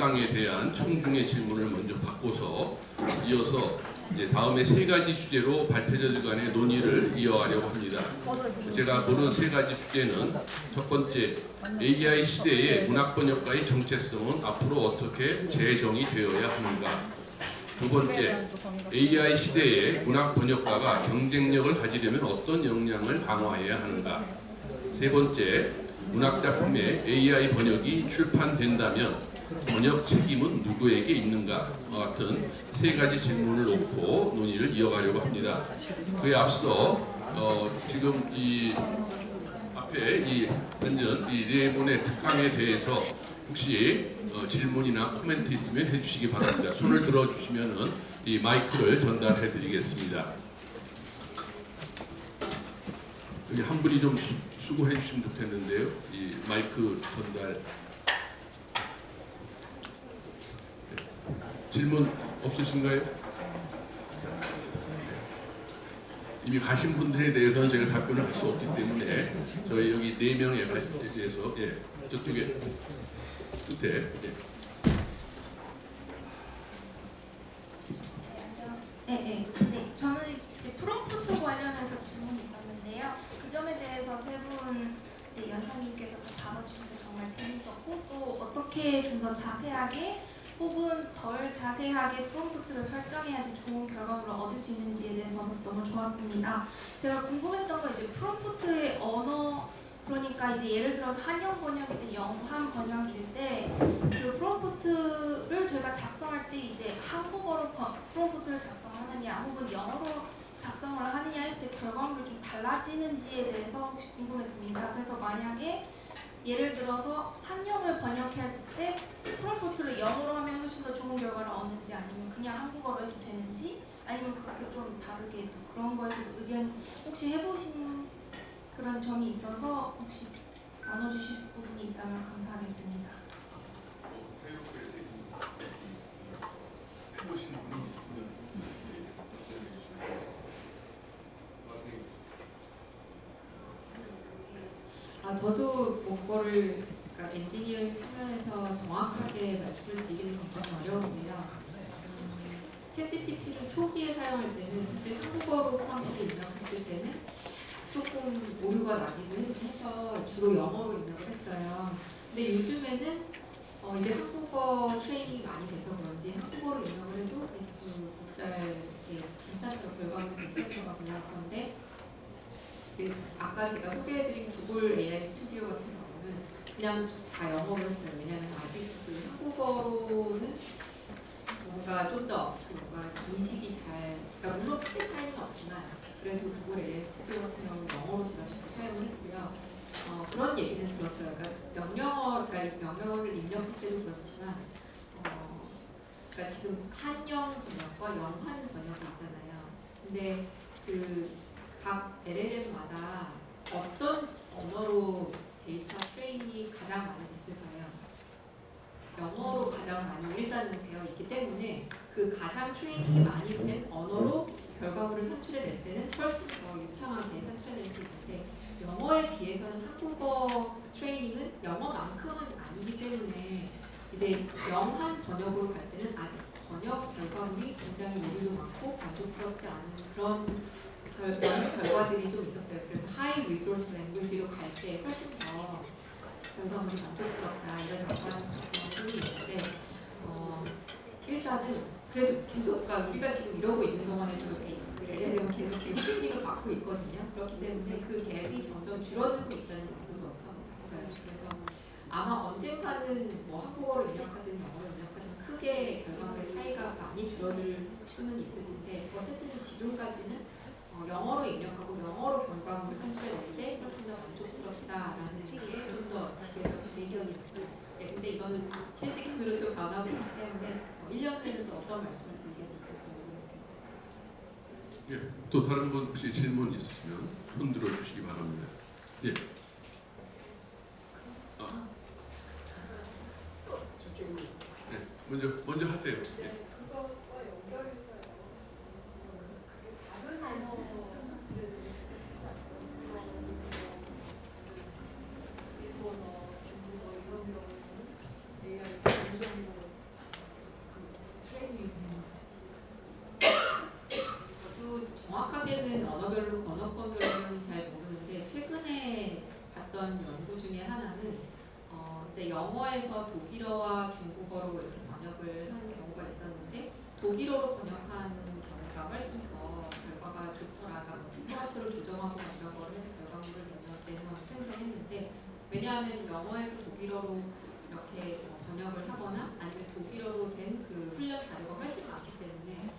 특강에 대한 청중의 질문을 먼저 받고서 이어서 이제 다음에 세 가지 주제로 발표자들 간의 논의를 이어가려고 합니다. 제가 보는 세 가지 주제는 첫 번째, AI 시대의 문학 번역가의 정체성은 앞으로 어떻게 재정이 되어야 하는가. 두 번째, AI 시대의 문학 번역가가 경쟁력을 가지려면 어떤 역량을 강화해야 하는가. 세 번째, 문학 작품의 AI 번역이 출판된다면 번역 책임은 누구에게 있는가 같은 세 가지 질문을 놓고 논의를 이어가려고 합니다. 그에 앞서 지금 이 앞에 이 완전 이 네 분의 특강에 대해서 혹시 질문이나 코멘트 있으면 해주시기 바랍니다. 손을 들어주시면은 이 마이크를 전달해드리겠습니다. 여기 한 분이 좀 수고해 주시면 좋겠는데요. 이 마이크 전달. 질문 없으신가요? 이미 가신 분들에 대해서는 제가 답변을 할 수 없기 때문에 저희 여기 4명에 대해서 저쪽에 끝에 네, 저는 이제 프롬프트 관련해서 질문이 있었는데요. 그 점에 대해서 세 분 연사님께서 다뤄주셔서 정말 재밌었고, 또 어떻게 좀 더 자세하게 혹은 덜 자세하게 프롬프트를 설정해야지 좋은 결과물을 얻을 수 있는지에 대해서 너무 좋았습니다. 제가 궁금했던 건 이제 프롬프트의 언어, 그러니까 이제 예를 들어서 한영 번역이든 영한 번역일 때 그 프롬프트를 저희가 작성할 때 이제 한국어로 프롬프트를 작성하느냐 혹은 영어로 작성을 하느냐 했을 때 결과물이 좀 달라지는지에 대해서 혹시 궁금했습니다. 그래서 만약에 예를 들어서 한영을 번역할 때 프롬프트를 영어로 하면 훨씬 더 좋은 결과를 얻는지, 아니면 그냥 한국어로 해도 되는지, 아니면 그렇게 좀 다르게 또 그런 거에서 의견 혹시 해보신 그런 점이 있어서 혹시 나눠주실 부분이 있다면 감사하겠습니다. 해보시는 분이 있으면 저도 그거를 그러니까 엔지니어링 측면에서 정확하게 말씀을 드리기는 굉장히 어려운데요. 챗GPT를 초기에 사용할 때는 사실 한국어로 프롬프트를 입력했을 때는 조금 오류가 나기도 해서 주로 영어로 입력을 했어요. 근데 요즘에는 이제 한국어 트레이닝이 많이 돼서 그런지 한국어로 입력을 해도 잘 괜찮더라고요. 결과물이 괜찮더라고요. 그런데 아까 제가 소개해드린 구글 AI 스튜디오 같은 경우는 그냥 다 영어로 했어요. 왜냐하면 아직 그 한국어로는 뭔가 좀 더 뭔가 인식이 잘, 그러니까 물론 크게 차이는 없지만 그래도 구글 AI 스튜디오 같은 경우는 영어로 제가 주로 사용을 했고요. 그런 얘기는 들었어요. 그러니까 명령어를 입력할 때도 그렇지만 그러니까 지금 한영 번역과 영한 번역이 있잖아요. 근데 각 LLM마다 어떤 언어로 데이터 트레이닝이 가장 많이 됐을까요? 영어로 가장 많이 일단은 되어 있기 때문에 그 가장 트레이닝이 많이 된 언어로 결과물을 산출해낼 때는 훨씬 더 유창하게 산출해낼 수 있는데, 영어에 비해서는 한국어 트레이닝은 영어만큼은 아니기 때문에 이제 영한 번역으로 갈 때는 아직 번역 결과물이 굉장히 오류도 많고 만족스럽지 않은 그런 결과들이 좀 있었어요. 그래서 하이 리소스 랭귀지로 갈 때 훨씬 더 결과물이 만족스럽다 이런 부분이 있는데, 일단은 그래도 계속, 그러니까 우리가 지금 이러고 있는 동안에도 LLM은 계속 지금 트레이닝을 받고 있거든요. 그렇기 때문에 그 갭이 점점 줄어들고 있다는 연구도 봤어요. 그래서 아마 언젠가는 뭐 한국어로 입력하든 영어로 입력하든 크게 결과물의 차이가 많이 줄어들 수는 있을 텐데, 어쨌든 지금까지는 영어로 입력하고 영어로 결과물을 산출해낼 때 훨씬 더 만족스럽다라는 게 좀 더 집에서 의견이었어요. 근데 이거는 실시간으로 또 변하고 있기 때문에 1년 후에는 또 어떤 말씀을 드리게 될지 모르겠습니다. 또 다른 분 혹시 질문 있으시면 손 들어주시기 바랍니다. 예. 먼저 하세요. 예. 독일어와 중국어로 이렇게 번역을 한 경우가 있었는데 독일어로 번역한 경우가 훨씬 더 결과가 좋더라. 템퍼러처를 조정하고 이런 거를 해서 결과물을 내놓으면 생성했는데 왜냐하면 영어에서 독일어로 이렇게 번역을 하거나 아니면 독일어로 된 그 훈련 자료가 훨씬 많기 때문에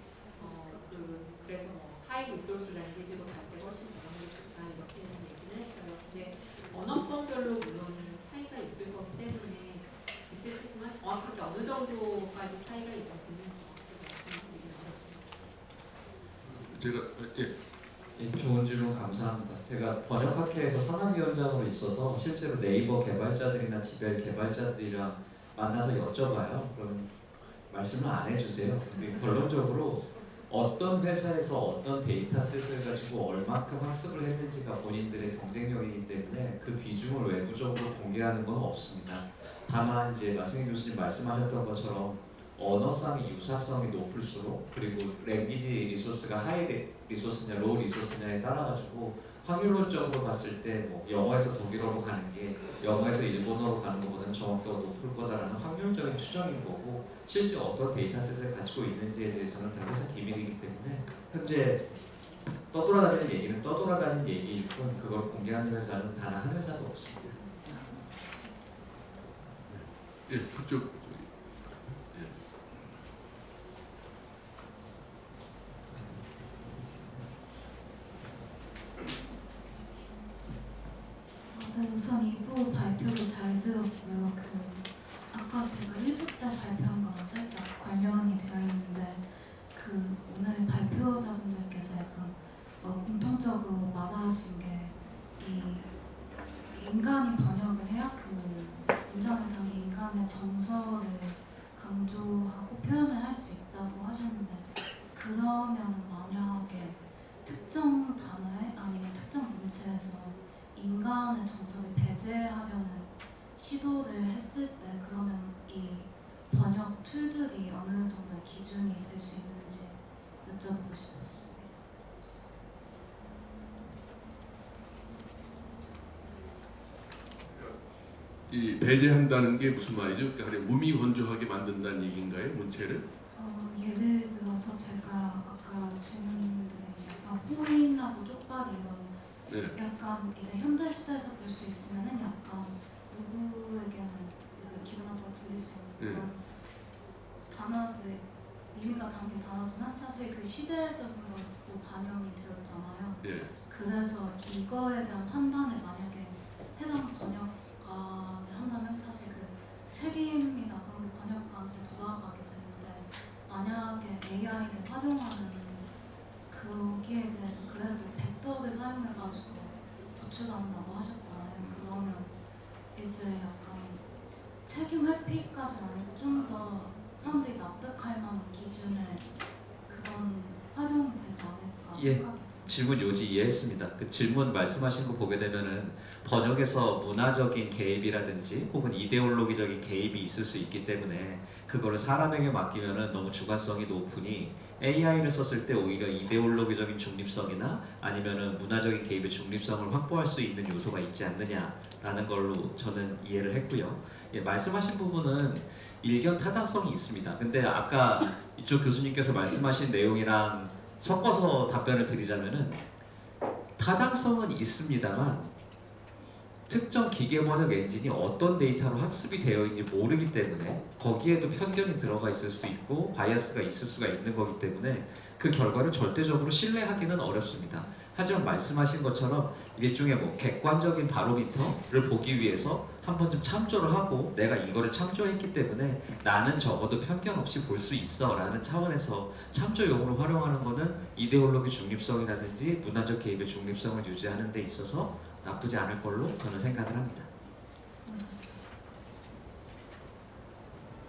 그래서 뭐 하이 리소스 랭귀지로 갈 때 훨씬 결과물이 좋다 이렇게 얘기를 했어요. 근데 언어권별로 물론 차이가 있을 거기 때문에 있을 테지만 정확하게 어느 정도까지 차이가 있는지는 정확히 말씀드리기 어렵습니다. 제가 좋은 질문 감사합니다. 제가 번역학회에서 산학위원장으로 있어서 실제로 네이버 개발자들이나 디벨 개발자들이랑 만나서 여쭤봐요. 그럼 말씀을 안 해주세요. 근데 결론적으로 어떤 회사에서 어떤 데이터셋을 가지고 얼마큼 학습을 했는지가 본인들의 경쟁력이기 때문에 그 비중을 외부적으로 공개하는 건 없습니다. 다만 이제 마승희 교수님 말씀하셨던 것처럼 언어상의 유사성이 높을수록 그리고 랭귀지 리소스가 하이 리소스냐 로우 리소스냐에 따라 가지고 확률론적으로 봤을 때 뭐 영어에서 독일어로 가는 게 영어에서 일본어로 가는 것보다는 정확도가 높을 거다라는 확률적인 추정인 거고 실제 어떤 데이터셋을 가지고 있는지에 대해서는 다 회사 기밀이기 때문에 현재 떠돌아다니는 얘기는 떠돌아다니는 얘기일 뿐 그걸 공개하는 회사는 단 한 회사도 없습니다. 예, 그쪽 네, 우선 2부 발표를 잘 들었고요. 아까 제가 1부 때 발표한 거랑 살짝 관련이 되어 있는데 오늘 발표자분들께서 약간 공통적으로 말하신 게 이 인간이 번역을 해야 문장에 담긴 인간의 정서를 강조하고 표현을 할 수 있다고 하셨는데 그러면 만약에 특정 단어에 아니면 특정 문체에서 인간의 정서를 배제하려는 시도를 했을 때 그러면 이 번역 툴들이 어느 정도의 기준이 될 수 있는지 여쭤보고 싶었어요. 이 배제한다는 게 무슨 말이죠? 그러니까 무미건조하게 만든다는 얘기인가요? 문체를? 예를 들어서 제가 아까 질문드린 약간 호인하고 쪽발이 이런 네. 약간 이제 현대 시대에서 볼 수 있으면은 약간 누구에게는 이제 기분 나쁘게 들릴 수 있는 그런 단어들 의미가 담긴 단어지만 사실 그 시대적인 것도 반영이 되었잖아요. 예. 그래서 이거에 대한 판단을 만약에 해당 번역가를 한다면 사실 그 책임이나 그런 게 번역가한테 돌아가게 되는데 만약에 AI를 활용하는 거기에 대해서 그래도 벡터를 사용해가지고 도출한다고 하셨잖아요. 그러면 이제 약간 책임 회피까지는 아니고 좀 더 사람들이 납득할 만한 기준의 그런 활용이 되지 않을까 예. 생각이 듭니다. 질문 요지 이해했습니다. 그 질문 말씀하신 거 보게 되면은 번역에서 문화적인 개입이라든지 혹은 이데올로기적인 개입이 있을 수 있기 때문에 그거를 사람에게 맡기면은 너무 주관성이 높으니 AI를 썼을 때 오히려 이데올로기적인 중립성이나 아니면은 문화적인 개입의 중립성을 확보할 수 있는 요소가 있지 않느냐라는 걸로 저는 이해를 했고요. 예, 말씀하신 부분은 일견 타당성이 있습니다. 근데 아까 이쪽 교수님께서 말씀하신 내용이랑 섞어서 답변을 드리자면은 타당성은 있습니다만 특정 기계 번역 엔진이 어떤 데이터로 학습이 되어 있는지 모르기 때문에 거기에도 편견이 들어가 있을 수 있고 바이어스가 있을 수가 있는 거기 때문에 그 결과를 절대적으로 신뢰하기는 어렵습니다. 하지만 말씀하신 것처럼 일종의 객관적인 바로미터를 보기 위해서 한 번쯤 참조를 하고 내가 이거를 참조했기 때문에 나는 적어도 편견 없이 볼 수 있어 라는 차원에서 참조용으로 활용하는 거는 이데올로기 중립성이라든지 문화적 개입의 중립성을 유지하는 데 있어서 나쁘지 않을 걸로 저는 생각을 합니다.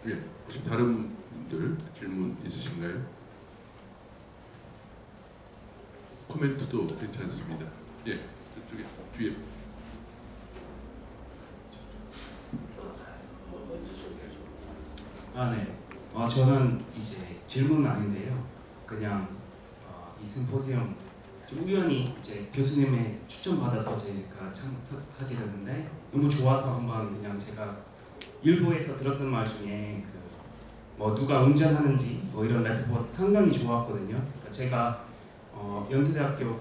예. 혹시 다른 분들 질문 있으신가요? 코멘트도 괜찮습니다. 예. 저쪽에 뒤에. 네. 저는 이제 질문은 아닌데요. 그냥 이 심포지엄 좀 우연히 이제 교수님의 추천 받아서 제가 참석하게 됐는데 너무 좋아서 한번 그냥 제가 일부에서 들었던 말 중에 뭐 누가 운전하는지 뭐 이런 메타포가 상당히 좋았거든요. 그러니까 제가 연세대학교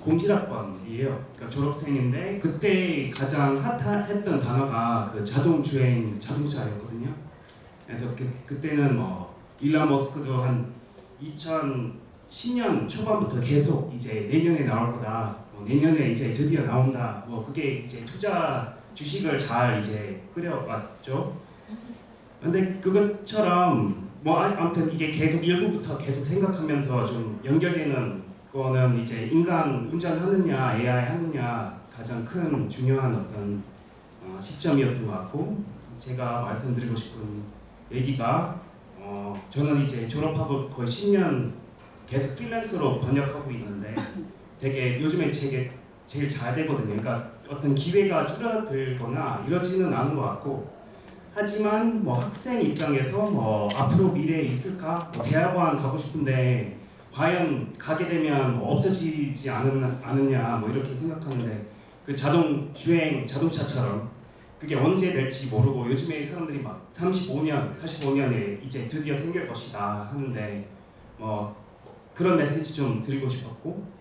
07학번이에요. 그러니까 졸업생인데 그때 가장 핫했던 단어가 그 자동 주행 자동차였거든요. 그래서 그때는 뭐 일론 머스크도 한 2010년 초반부터 계속 이제 내년에 나올 거다. 뭐 내년에 이제 드디어 나온다. 뭐 그게 이제 투자 주식을 잘 이제 끌어왔죠. 근데 그것처럼 뭐 아무튼 이게 계속 일부부터 계속 생각하면서 좀 연결되는 거는 이제 인간 운전하느냐 AI 하느냐 가장 큰 중요한 어떤 시점이었던 것 같고 제가 말씀드리고 싶은 얘기가 저는 이제 졸업하고 거의 10년 계속 프리랜서로 번역하고 있는데 되게 요즘에 제게 제일 잘 되거든요. 그러니까 어떤 기회가 줄어들거나 이러지는 않은 것 같고 하지만 뭐 학생 입장에서 뭐 앞으로 미래에 있을까? 뭐 대학원 가고 싶은데 과연 가게 되면 뭐 없어지지 않느냐 뭐 이렇게 생각하는데 그 자동 주행 자동차처럼 그게 언제 될지 모르고 요즘에 사람들이 막 35년, 45년에 이제 드디어 생길 것이다 하는데 뭐 그런 메시지 좀 드리고 싶었고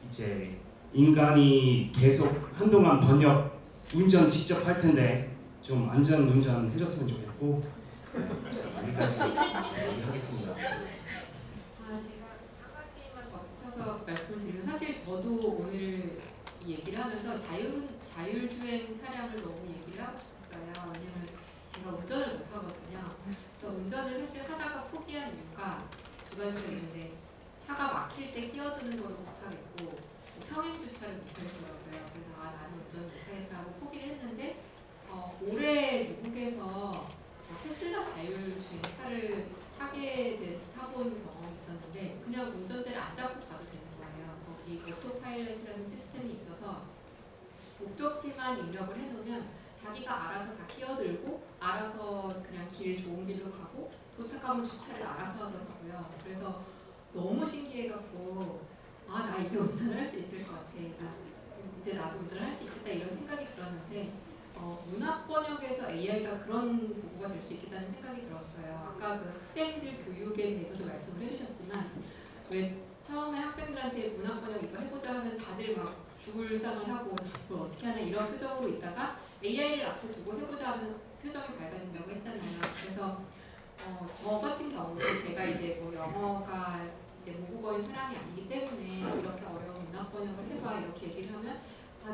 이제 인간이 계속 한동안 번역 운전 직접 할 텐데 좀 안전 운전 해줬으면 좋겠고 여기까지 하겠습니다. 제가 한 가지만 덧붙여서 말씀을 드리면 사실 저도 오늘 이 얘기를 하면서 자율주행 차량을 너무 얘기를 하고 싶었어요. 왜냐면 제가 운전을 못 하거든요. 운전을 사실 하다가 포기한 이유가 두 가지가 있는데 차가 막힐 때 끼어드는 걸 못하겠고 평행 주차를 못하겠더라고요. 그래서 나는 운전을 못하겠다고 포기를 했는데 올해 미국에서 테슬라 자율주행 차를 타본 경험이 있었는데 그냥 운전대를 안 잡고 가도 되는 거예요. 거기 오토파일럿이라는 시스템이 있어서 목적지만 입력을 해놓으면 자기가 알아서 다 끼어들고 알아서 그냥 좋은 길로 가고 도착하면 주차를 알아서 하더라고요. 그래서 너무 신기해갖고 나 이제 운전을 할 수 있을 것 같아. 이제 나도 운전을 할 수 있겠다 이런 생각이 들었는데 문학 번역에서 AI가 그런 도구가 될 수 있겠다는 생각이 들었어요. 아까 그 학생들 교육에 대해서도 말씀을 해주셨지만 왜 처음에 학생들한테 문학 번역 이거 해보자 하면 다들 막 죽을상을 하고 이걸 어떻게 하나 이런 표정으로 있다가 AI를 앞에 두고 해보자 하면 표정이 밝아진다고 했잖아요. 그래서 저 같은 경우도 제가 이제 뭐 영어가 이제 모국어인 사람이 아니기 때문에 이렇게 어려운 문학 번역을 해봐 이렇게 얘기를 하면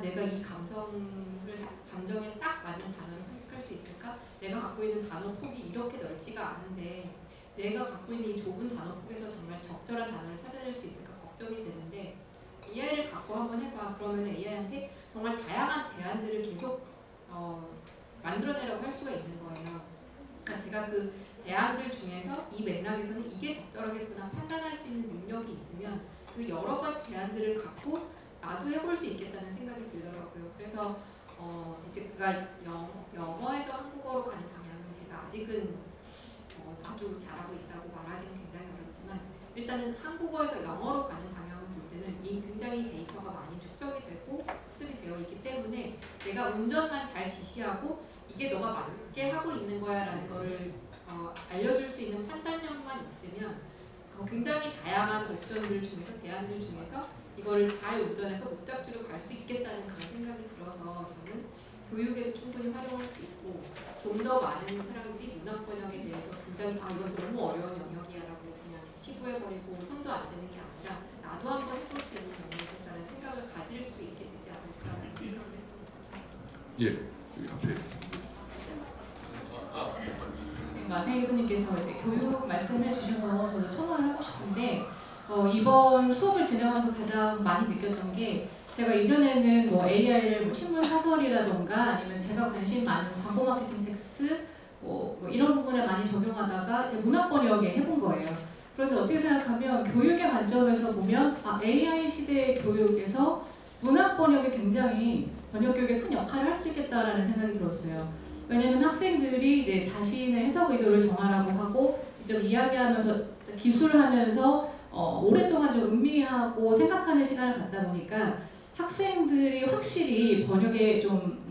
내가 이 감정에 딱 맞는 단어를 선택할 수 있을까? 내가 갖고 있는 단어 폭이 이렇게 넓지가 않은데 내가 갖고 있는 이 좁은 단어 폭에서 정말 적절한 단어를 찾아낼 수 있을까 걱정이 되는데 AI를 갖고 한번 해봐. 그러면 AI한테 정말 다양한 대안들을 계속 만들어내라고 할 수가 있는 거예요. 그러니까 제가 그 대안들 중에서 이 맥락에서는 이게 적절하겠구나 판단할 수 있는 능력이 있으면 그 여러 가지 대안들을 갖고 나도 해볼 수 있겠다는 생각이 들더라고요. 그래서 이제 그가 영어에서 한국어로 가는 방향은 제가 아직은 아주 잘하고 있다고 말하기는 굉장히 어렵지만 일단은 한국어에서 영어로 가는 방향을 볼 때는 이 굉장히 데이터가 많이 축적이 되고 학습이 되어 있기 때문에 내가 운전만 잘 지시하고 이게 너가 맞게 하고 있는 거야 라는 거를 알려줄 수 있는 판단력만 있으면 굉장히 다양한 옵션들 중에서 대안들 중에서 이거를 잘 운전해서 목적지로 갈 수 있겠다는 그런 생각이 들어서 저는 교육에도 충분히 활용할 수 있고 좀 더 많은 사람들이 문학 번역에 대해서 굉장히 이건 너무 어려운 영역이야라고 그냥 치부해버리고 손도 안 대는 게 아니라 나도 한번 해볼 수 있는 영역이다라는 생각을 가질 수 있게 되지 않을까라는 생각을 했습니다. 예, 여기 앞에. 마세희 교수님께서 이제 교육 말씀해 주셔서 저도 첨언을 하고 싶은데 이번 수업을 진행하면서 가장 많이 느꼈던 게 제가 이전에는 뭐 AI를 뭐 신문 사설이라던가 아니면 제가 관심 많은 광고 마케팅 텍스트 뭐 이런 부분을 많이 적용하다가 이제 문학 번역에 해본 거예요. 그래서 어떻게 생각하면 교육의 관점에서 보면 AI 시대의 교육에서 문학 번역이 굉장히 번역 교육에 큰 역할을 할 수 있겠다라는 생각이 들었어요. 왜냐하면 학생들이 이제 자신의 해석 의도를 정하라고 하고 직접 이야기하면서 기술하면서 오랫동안 좀 음미하고 생각하는 시간을 갖다 보니까 학생들이 확실히 번역에 좀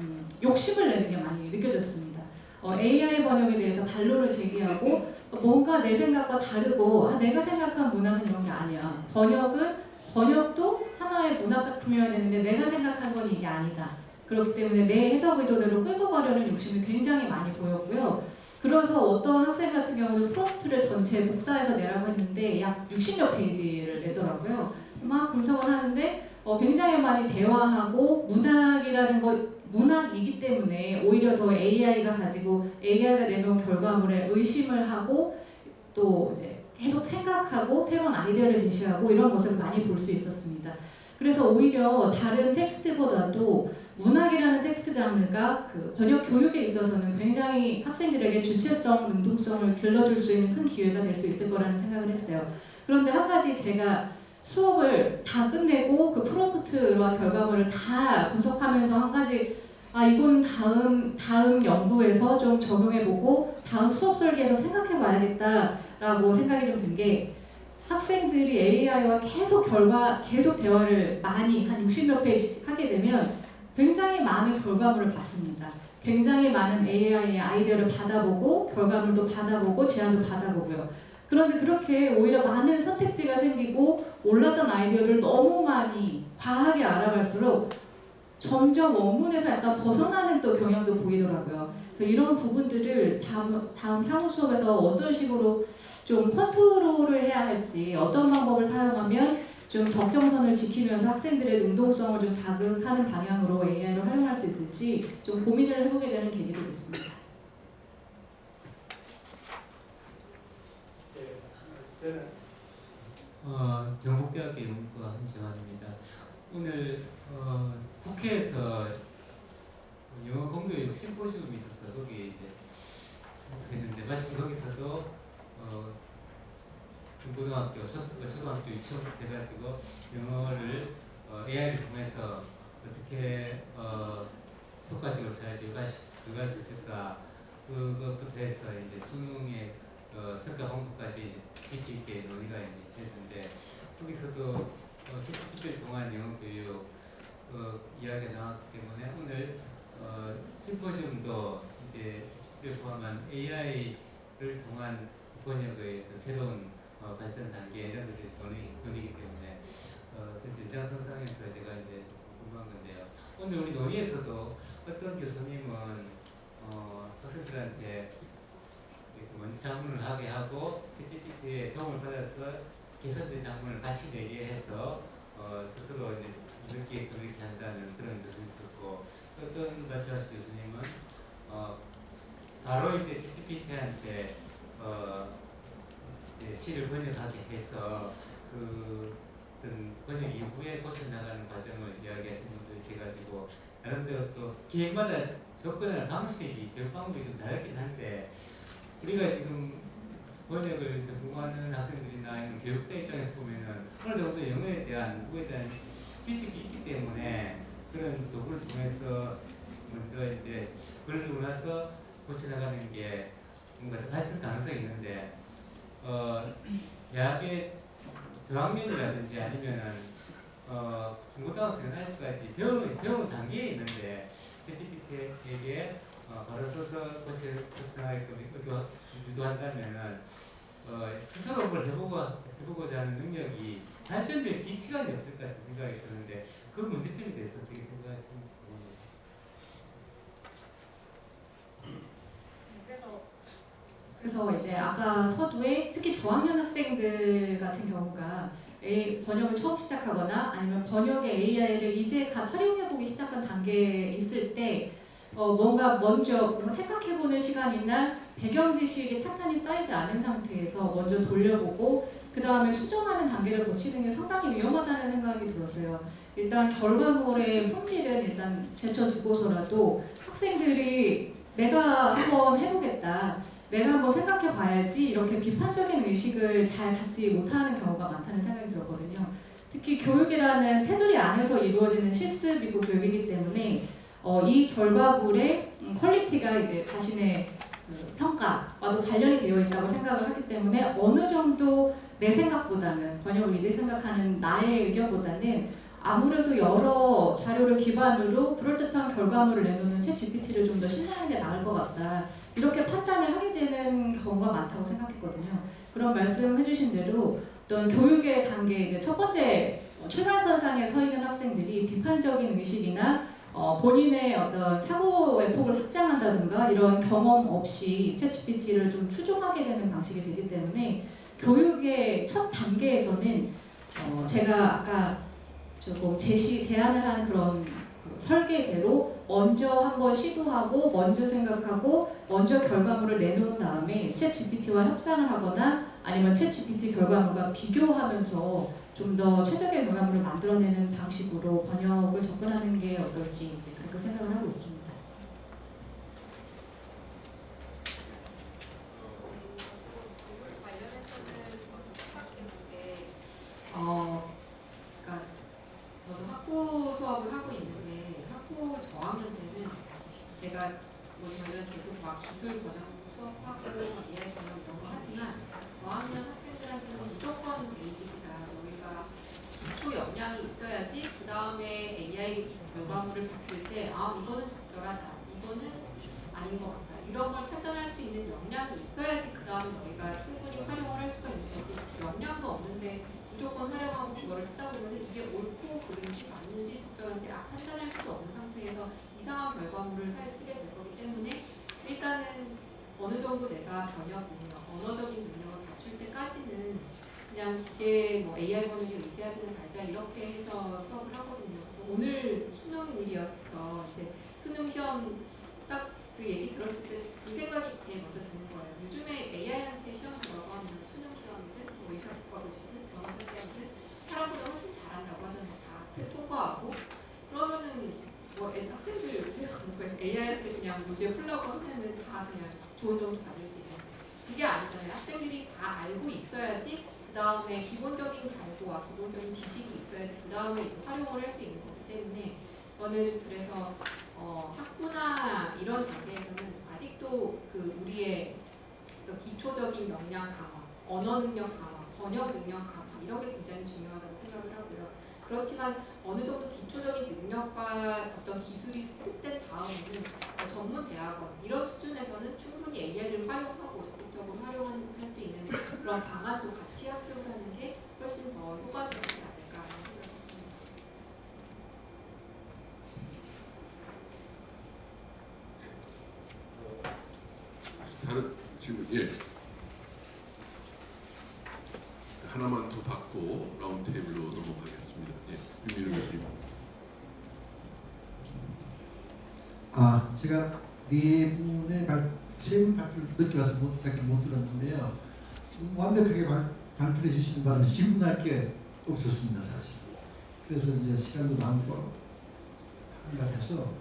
욕심을 내는 게 많이 느껴졌습니다. AI 번역에 대해서 반론을 제기하고 뭔가 내 생각과 다르고 내가 생각한 문학은 이런 게 아니야. 번역도 하나의 문학 작품이어야 되는데 내가 생각한 건 이게 아니다. 그렇기 때문에 내 해석 의도대로 끌고 가려는 욕심이 굉장히 많이 보였고요. 그래서 어떤 학생 같은 경우는 프롬프트를 전체 복사해서 내라고 했는데 약 60여 페이지를 내더라고요. 막 분석을 하는데 굉장히 많이 대화하고 문학이라는 것 문학이기 때문에 오히려 더 AI가 내놓은 결과물에 의심을 하고 또 이제 계속 생각하고 새로운 아이디어를 제시하고 이런 모습을 많이 볼 수 있었습니다. 그래서 오히려 다른 텍스트보다도 문학이라는 텍스트 장르가 그 번역 교육에 있어서는 굉장히 학생들에게 주체성, 능동성을 길러줄 수 있는 큰 기회가 될 수 있을 거라는 생각을 했어요. 그런데 한 가지 제가 수업을 다 끝내고 그 프롬프트와 결과물을 다 분석하면서 한 가지 이건 다음 연구에서 좀 적용해보고 다음 수업 설계에서 생각해봐야겠다라고 생각이 좀 든 게 학생들이 AI와 계속 대화를 많이 한 60몇 페이지 하게 되면 굉장히 많은 결과물을 받습니다. 굉장히 많은 AI의 아이디어를 받아보고 결과물도 받아보고 제안도 받아보고요. 그런데 그렇게 오히려 많은 선택지가 생기고 올랐던 아이디어를 너무 많이 과하게 알아갈수록 점점 원문에서 약간 벗어나는 또 경향도 보이더라고요. 그래서 이런 부분들을 다음 향후 수업에서 어떤 식으로 좀 컨트롤을 해야 할지 어떤 방법을 사용하면 좀 적정선을 지키면서 학생들의 능동성을 좀 자극하는 방향으로 AI를 활용할 수 있을지 좀 고민을 해보게 되는 계기도 됐습니다. 경북대학교 연구과 함정환입니다. 오늘 국회에서 영어 공교육 심포지움이 있어서 거기 이제 참석했는데 마침 거기서도 중고등학교, 초등학교 유치원부터 해가지고 영어를 AI를 통해서 어떻게 효과적으로 잘 교육할 수 있을까 그것부터 해서 이제 수능의 평가 방법까지 깊이 있게 논의가 이제 됐는데 거기서도 챗GPT를 통한 영어 교육 이야기가 나왔기 때문에 오늘 심포지움도 이제 챗GPT를 포함한 AI를 통한 번역의 새로운 발전 단계 이런 것들이 논의이기 때문에 그래서 일장선상에서 제가 이제 좀 궁금한 건데요. 오늘 우리 논의에서도 어떤 교수님은 학생들한테 먼저 작문을 하게 하고 챗GPT의 도움을 받아서 개선된 작문을 같이 내게 해서 스스로 이제 이렇게 그렇게 한다는 그런 교수님 있었고 어떤 발표하신 교수님은 바로 이제 챗GPT한테 시를 번역하게 해서 그 번역 이후에 고쳐나가는 과정을 이야기하시는 분도 계셔가지고 나름대로 또 기획마다 접근하는 방식이 교육 방법이 좀 다르긴 한데 우리가 지금 번역을 전공하는 학생들이나 아니면 교육자 입장에서 보면은 어느 정도 영어에 대한 국어에 대한 지식이 있기 때문에 그런 도구를 통해서 먼저 이제 걸리고 나서 고쳐나가는 게 뭔가 발전 가능성이 있는데 대학의 저학년이라든지 아니면은 중고등학생 아직까지 배우는 단계에 있는데 챗GPT에게 바로 써서 고쳐나가게끔 유도한다면은 스스로 뭘 해보고자 하는 능력이 발전될 시간이 없을 것 같은 생각이 드는데 그 문제점에 대해서 어떻게 생각하시는지 궁금합니다. 그래서 이제 아까 서두에 특히 저학년 학생들 같은 경우가 번역을 처음 시작하거나 아니면 번역의 AI를 이제 갓 활용해보기 시작한 단계에 있을 때 뭔가 먼저 생각해보는 시간이나 배경 지식이 탄탄히 쌓이지 않은 상태에서 먼저 돌려보고 그 다음에 수정하는 단계를 거치는 게 상당히 위험하다는 생각이 들었어요. 일단 결과물의 품질은 일단 제쳐두고서라도 학생들이 내가 한번 해보겠다, 내가 한번 생각해 봐야지 이렇게 비판적인 의식을 잘 갖지 못하는 경우가 많다는 생각이 들었거든요. 특히 교육이라는 테두리 안에서 이루어지는 실습이고 교육이기 때문에 이 결과물의 퀄리티가 이제 자신의 평가와도 관련이 되어 있다고 생각을 하기 때문에 어느 정도 내 생각보다는 번역을 이제 생각하는 나의 의견보다는 아무래도 여러 자료를 기반으로 그럴듯한 결과물을 내놓는 챗 GPT를 좀 더 신뢰하는 게 나을 것 같다. 이렇게 판단을 하게 되는 경우가 많다고 생각했거든요. 그런 말씀해주신 대로 어떤 교육의 단계 이제 첫 번째 출발선상에 서 있는 학생들이 비판적인 의식이나 본인의 어떤 사고의 폭을 확장한다든가 이런 경험 없이 챗 GPT를 좀 추종하게 되는 방식이 되기 때문에 교육의 첫 단계에서는 제가 아까 조금 제안을 한 그런 설계대로 먼저 한번 시도하고 먼저 생각하고 먼저 결과물을 내놓은 다음에 챗 GPT와 협상을 하거나 아니면 챗 GPT 결과물과 비교하면서 좀 더 최적의 결과물을 만들어내는 방식으로 번역을 접근하는 게 어떨지 이제 그렇게 생각을 하고 있습니다. 그러니까 저도 학부 수업을 하고 있는데 학부 저학년 때는 제가 뭐 저희는 계속 막 기술 번역 수업하고 AI 번역 이런 거 하지만 저학년 학생들한테는 무조건 베이직이다. 너희가 기초 역량이 있어야지 그 다음에 AI 결과물을 봤을 때 이거는 적절하다. 이거는 아닌 것 같다. 이런 걸 판단할 수 있는 역량이 있어야지 그 다음에 너희가 충분히 활용을 할 수가 있는 거지. 역량도 없는데 무조건 활용하고 그거를 쓰다 보면 이게 옳고 그른지 맞는지 적절한지 판단할 수도 없는 상태에서 이상한 결과물을 쓰게 될 거기 때문에 일단은 어느 정도 내가 번역 능력, 언어적인 능력을 갖출 때까지는 그냥 이게 뭐 AI 번역에 의지하지는 말자 이렇게 해서 수업을 하거든요. 오늘 수능일이어서 이제 수능 시험 딱 그 얘기 들었을 때 그 생각이 제일 먼저 드는 거예요. 요즘에 AI한테 시험 보라고 하면 수능 시험이든 뭐 의사 국가고시든 변호사 시험이든 사람보다 훨씬 잘한다고 하잖아요. 다 통과하고 그러면은 뭐 학생들 왜 그런 거예요? AI한테 그냥 문제 풀라고 하면은 다 그냥 좋은 점수 받을 수 있는 그게 아니잖아요. 학생들이 다 알고 있어야지 그 다음에 기본적인 정보와 기본적인 지식이 있어야지 그 다음에 이제 활용을 할 수 있는 거기 때문에 저는 그래서 학부나 이런 단계에서는 아직도 그 우리의 또 기초적인 역량 강화, 언어 능력 강화, 번역 능력 강화 이런 게 굉장히 중요하다고 생각을 하고요. 그렇지만 어느 정도 기초적인 능력과 어떤 기술이 습득된 다음에는 전문 대학원 이런 수준에서는 충분히 AI를 활용하고 적극적으로 활용할 수 있는 그런 방안도 같이 학습을 하는 게 훨씬 더 효과적이지 않을까 하는 생각입니다. 다른 질문 하나만 더 받고 라운드 테이블로 넘어가겠습니다. 윤민우 교수님. 제가 네 분의 세 분 발표를 늦게 와서 못 들었는데요. 완벽하게 발표해 주시는 바람에 질문할 게 없었습니다, 사실. 그래서 이제 시간도 남고 한가해서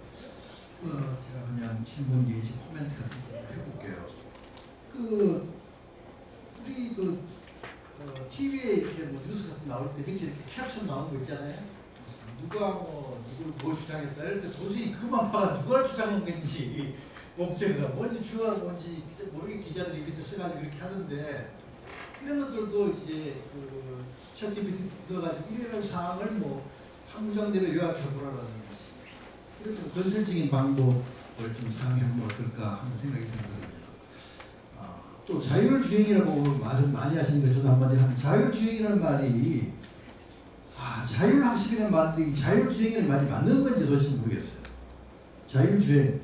제가 그냥 질문 내지 코멘트 같은 거 해볼게요. 우리 TV에 이렇게 뭐 뉴스 같은 나올 때 밑에 이렇게 캡션 나오는 거 있잖아요. 누가 누굴 주장했다 이럴 때 도저히 그만 봐가 누가 주장한 건지 검색가 뭔지 주가 뭔지 모르게 기자들이 밑에 써가지고 이렇게 하는데 이런 것들도 이제 챗 GPT 넣어가지고 이런 사항을 뭐 한 문장대로 요약해보라는 것이 이런 좀 건설적인 방법을 좀 사용해보면 어떨까 하는 생각이 들거든요. 또 자율주행이라고 말은 많이 하시는데 저도 한마디 하면 자율주행이라는 말이 자율학습이라는 말인데 자율주행이라는 말이 맞는 건지 도대체 모르겠어요. 자율주행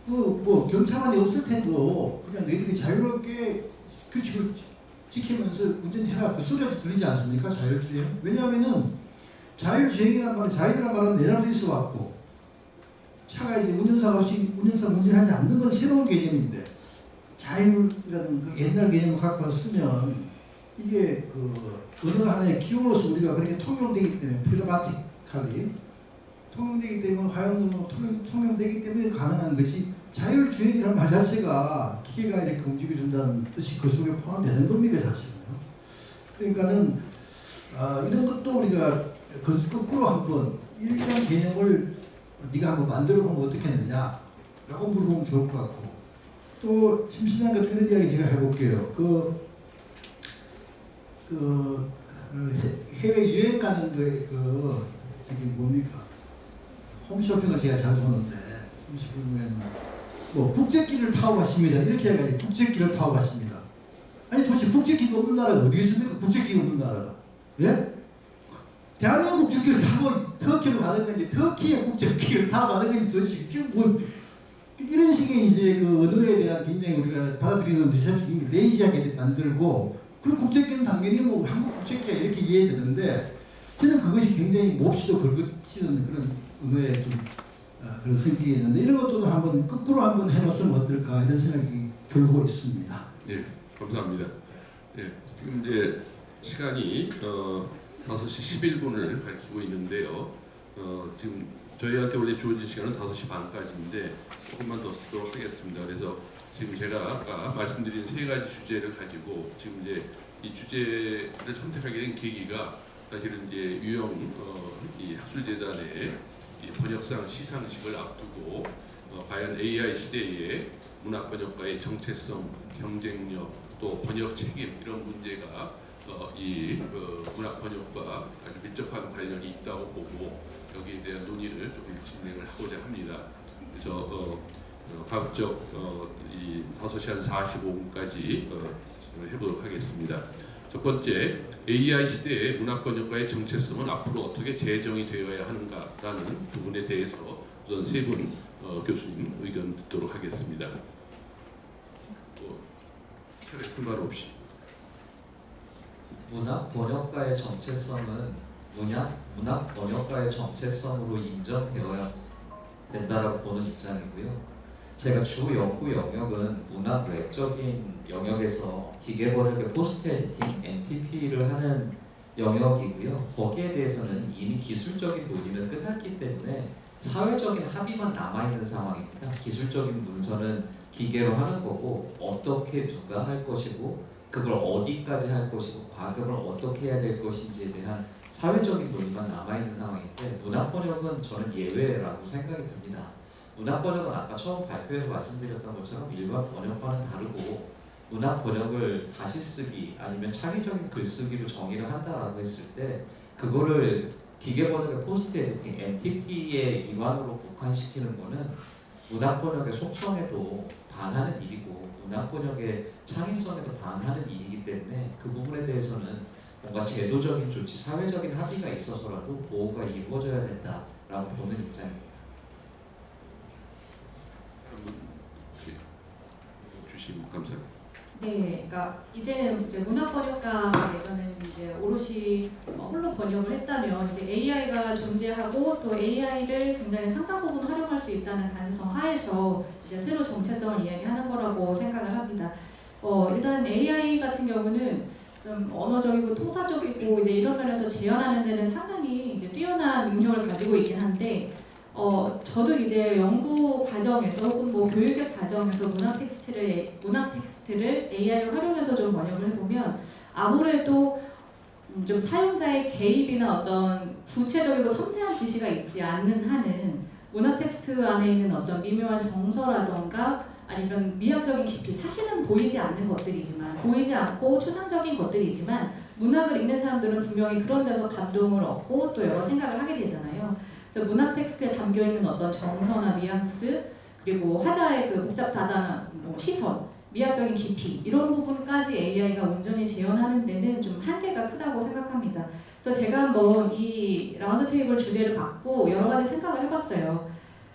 뭐 경찰관이 없을 텐데도 그냥 너희들이 자유롭게 규칙을 지키면서 운전해라 그 소리도 들리지 않습니까? 자율주행. 왜냐하면은 자율주행이라는 말은 자율이라는 말은 내장돼 있어 왔고 차가 이제 운전사 없이 운전하지 않는 건 새로운 개념인데 자율이라는 그 옛날 개념을 갖고 와서 쓰면 이게 어느 하나의 기호로서 우리가 그렇게 통용되기 때문에 프리마티컬리 통용되기 때문에 화형으로 통용되기 때문에 가능한 것이 자율주행이라는 말 자체가 기계가 이렇게 움직여준다는 뜻이 그 속에 포함되는 겁니다, 사실은요. 그러니까는 이런 것도 우리가 거꾸로 한번 이런 개념을 네가 한번 만들어 보면 어떻겠느냐 라고 물어보면 좋을 것 같고 또 심심한 것 그런 이야기 제가 해볼게요. 해외 여행 가는 거에 저기 뭡니까 홈쇼핑을 제가 잘 보는데 홈쇼핑은 뭐 국제기를 타고 가십니다. 이렇게 해가지고 국제기를 타고 가십니다. 아니 도대체 국제기가 없는 나라가 어디 있습니까? 국제기가 없는 나라가. 예? 대한민국 국제기를 타고 터키로 가는 건지 터키의 국제기를 타고 가는 건지 도대체 이게 뭐 이런 식의 이제 그 언어에 대한 굉장히 우리가 받아들이는 리셉션 레이지하게 만들고 그리고 국제기는 당연히 뭐 한국 국제기가 이렇게 이해되는데 저는 그것이 굉장히 몹시도 걸거치는 그런 언어의 좀 그런 성격이 있는데 이런 것도 한번 거꾸로 한번 해봤으면 어떨까 이런 생각이 들고 있습니다. 예, 감사합니다. 예, 지금 이제 시간이 5시 11분을 가리키고 있는데요. 지금 저희한테 원래 주어진 시간은 5시 반까지인데 조금만 더 쓰도록 하겠습니다. 그래서 지금 제가 아까 말씀드린 3가지 주제를 가지고 지금 이제 이 주제를 선택하게 된 계기가 사실은 이제 유영 이 학술재단의 이 번역상 시상식을 앞두고 과연 AI 시대의 문학 번역가의 정체성, 경쟁력, 또 번역 책임 이런 문제가 이 문학 번역과 아주 밀접한 관련이 있다고 보고 여기에 대한 논의를 조금 진행을 하고자 합니다. 그래서 가급적 이 5시 한 45분까지 해보도록 하겠습니다. 첫 번째, AI 시대의 문학 번역가의 정체성은 앞으로 어떻게 재정이 되어야 하는가라는 부분에 대해서 우선 3분 교수님 의견 듣도록 하겠습니다. 차례 큰 말 없이. 문학 번역가의 정체성은 문학 번역가의 정체성으로 인정되어야 된다라고 보는 입장이고요. 제가 주 연구 영역은 문학 외적인 영역에서 기계 번역의 포스트 에디팅 (NTP를) 하는 영역이고요. 거기에 대해서는 이미 기술적인 논의는 끝났기 때문에 사회적인 합의만 남아있는 상황입니다. 기술적인 문서는 기계로 하는 거고 어떻게 누가 할 것이고 그걸 어디까지 할 것이고 과금을 어떻게 해야 될 것인지에 대한 사회적인 논의만 남아있는 상황인데 문학 번역은 저는 예외라고 생각이 듭니다. 문학 번역은 아까 처음 발표에서 말씀드렸던 것처럼 일반 번역과는 다르고 문학 번역을 다시 쓰기 아니면 창의적인 글쓰기로 정의를 한다라고 했을 때 그거를 기계 번역의 포스트 에디팅 (NTP의) 일환으로 국한시키는 거는 문학 번역의 속성에도 반하는 일이고 문학 번역의 창의성에도 반하는 일이기 때문에 그 부분에 대해서는 뭔가 제도적인 조치, 사회적인 합의가 있어서라도 보호가 이루어져야 된다라고 보는 입장입니다. 주시면 감사합니다. 네, 그러니까 이제는 이제 문학 번역가가 예전에는 이제 오롯이 홀로 번역을 했다면 이제 AI가 존재하고 또 AI를 굉장히 상당 부분 활용할 수 있다는 가능성 하에서 이제 새로 정체성을 이야기하는 거라고 생각을 합니다. 일단 AI 같은 경우는 좀 언어적이고 통사적이고 이제 이런 면에서 재현하는 데는 상당히 이제 뛰어난 능력을 가지고 있긴 한데. 저도 이제 연구 과정에서 혹은 뭐 교육의 과정에서 문학 텍스트를 AI를 활용해서 좀 번역을 해보면 아무래도 좀 사용자의 개입이나 어떤 구체적이고 섬세한 지시가 있지 않는 한은 문학 텍스트 안에 있는 어떤 미묘한 정서라던가 아니면 미학적인 깊이, 사실은 보이지 않는 것들이지만 보이지 않고 추상적인 것들이지만 문학을 읽는 사람들은 분명히 그런 데서 감동을 얻고 또 여러 생각을 하게 되잖아요. 그래서 문학 텍스트에 담겨있는 어떤 정서나 뉘앙스 그리고 화자의 그 복잡다단한 시선, 미학적인 깊이 이런 부분까지 AI가 온전히 재현하는 데는 좀 한계가 크다고 생각합니다. 그래서 제가 한번 이 라운드 테이블 주제를 받고 여러 가지 생각을 해봤어요.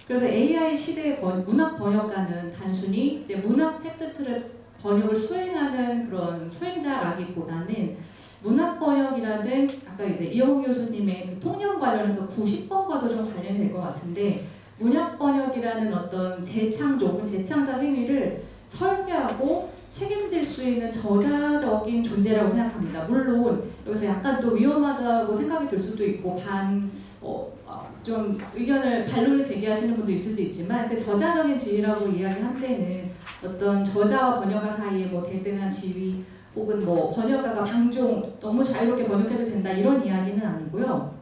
그래서 AI 시대의 문학 번역가는 단순히 이제 문학 텍스트를 번역을 수행하는 그런 수행자라기보다는 문학 번역이라는 아까 이제 이영우 교수님의 그 통념 관련해서 90번과도 좀 관련이 될 것 같은데 문학 번역이라는 어떤 재창조 혹은 재창작 행위를 설계하고 책임질 수 있는 저자적인 존재라고 생각합니다. 물론 여기서 약간 또 위험하다고 생각이 들 수도 있고 좀 의견을 반론을 제기하시는 분도 있을 수 있지만 그 저자적인 지위라고 이야기한 데는 어떤 저자와 번역가 사이에 뭐 대등한 지위 혹은 뭐 번역가가 방종 너무 자유롭게 번역해도 된다 이런 이야기는 아니고요.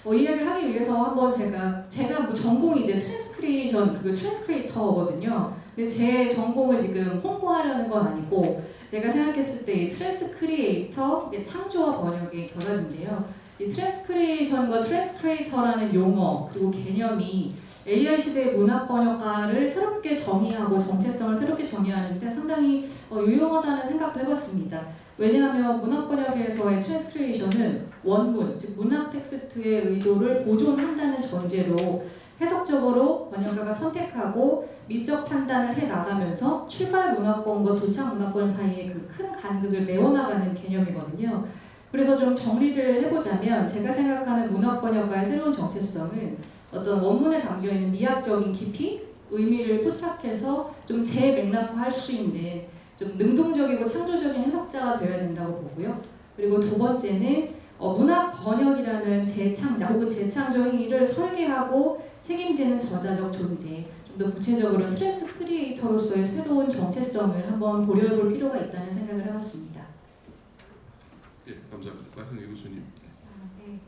이 이야기를 하기 위해서 한번 제가 뭐 전공이 이제 트랜스크리에이션 그리고 트랜스크리에이터거든요. 근데 제 전공을 지금 홍보하려는 건 아니고 제가 생각했을 때 이 트랜스크리에이터 창조와 번역의 결합인데요. 이 트랜스크리에이션과 트랜스크리에이터라는 용어 그리고 개념이 AI 시대의 문학 번역가를 새롭게 정의하고 정체성을 새롭게 정의하는데 상당히 유용하다는 생각도 해봤습니다. 왜냐하면 문학 번역에서의 트랜스크리에이션은 원문, 즉 문학 텍스트의 의도를 보존한다는 전제로 해석적으로 번역가가 선택하고 미적 판단을 해 나가면서 출발 문화권과 도착 문화권 사이의 그 큰 간극을 메워나가는 개념이거든요. 그래서 좀 정리를 해보자면 제가 생각하는 문학 번역가의 새로운 정체성은 어떤 원문에 담겨있는 미학적인 깊이, 의미를 포착해서 좀 재맥락화할 수 있는 좀 능동적이고 창조적인 해석자가 되어야 된다고 보고요. 그리고 두 번째는 문학 번역이라는 재창작 혹은 재창조 행위를 설계하고 책임지는 저자적 존재, 좀 더 구체적으로 트랜스크리에이터로서의 새로운 정체성을 한번 고려해볼 필요가 있다는 생각을 해봤습니다. 예, 감사합니다. 마승희 교수님. 네.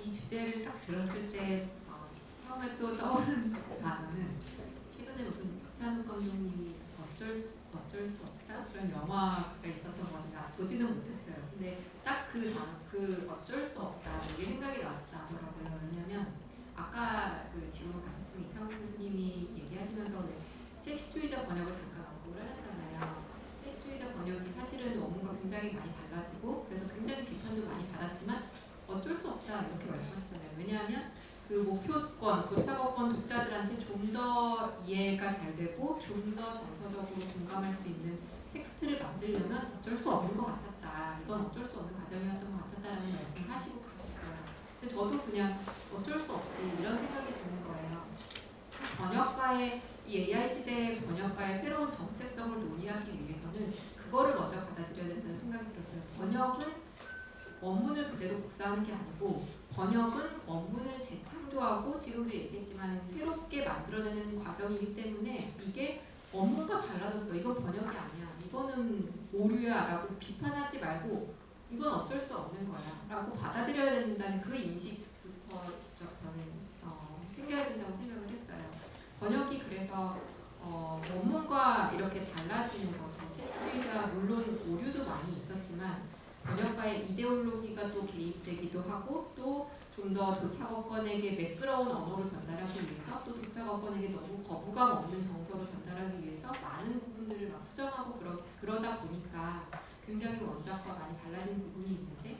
이 주제를 딱 들었을 때 처음에 또 떠오른 단어는 최근에 무슨 박찬욱 감독님이 어쩔 수 없다 그런 영화가 있었던 것 같은데 보지는 못했어요. 근데 딱 그 어쩔 수 없다 이게 생각이 나더라고요. 왜냐하면 아까 그 질문 가셨던 이창수 교수님이 얘기하시면서 채식주의자 번역을 잠깐 언급을 하셨잖아요. 채식주의자 번역이 사실은 원문과 굉장히 많이 달라지고 그래서 굉장히 비판도 많이 받았지만 어쩔 수 없다 이렇게 말씀하시잖아요. 왜냐하면 그 목표권, 도착어권 독자들한테 좀 더 이해가 잘 되고 좀 더 정서적으로 공감할 수 있는 텍스트를 만들려면 어쩔 수 없는 것 같았다. 이건 어쩔 수 없는 과정이었던 것 같았다라는 말씀을 하시고 가셨어요. 근데 저도 그냥 어쩔 수 없지 이런 생각이 드는 거예요. 번역가의 이 AI 시대의 번역가의 새로운 정체성을 논의하기 위해서는 그거를 먼저 받아들여야 된다는 생각이 들었어요. 번역은 원문을 그대로 복사하는 게 아니고 번역은 원문을 재창조하고 지금도 얘기했지만 새롭게 만들어내는 과정이기 때문에 이게 원문과 달라졌어. 이건 번역이 아니야. 이거는 오류야 라고 비판하지 말고 이건 어쩔 수 없는 거야 라고 받아들여야 된다는 그 인식부터 저는 생겨야 된다고 생각을 했어요. 번역이 그래서 원문과 이렇게 달라지는 것, 채식주의자 물론 오류도 많이 있었지만 번역가의 이데올로기가 또 개입되기도 하고 또 좀 더 도착어권에게 매끄러운 언어로 전달하기 위해서 또 도착어권에게 너무 거부감 없는 정서로 전달하기 위해서 많은 부분들을 막 수정하고 그러다 보니까 굉장히 원작과 많이 달라진 부분이 있는데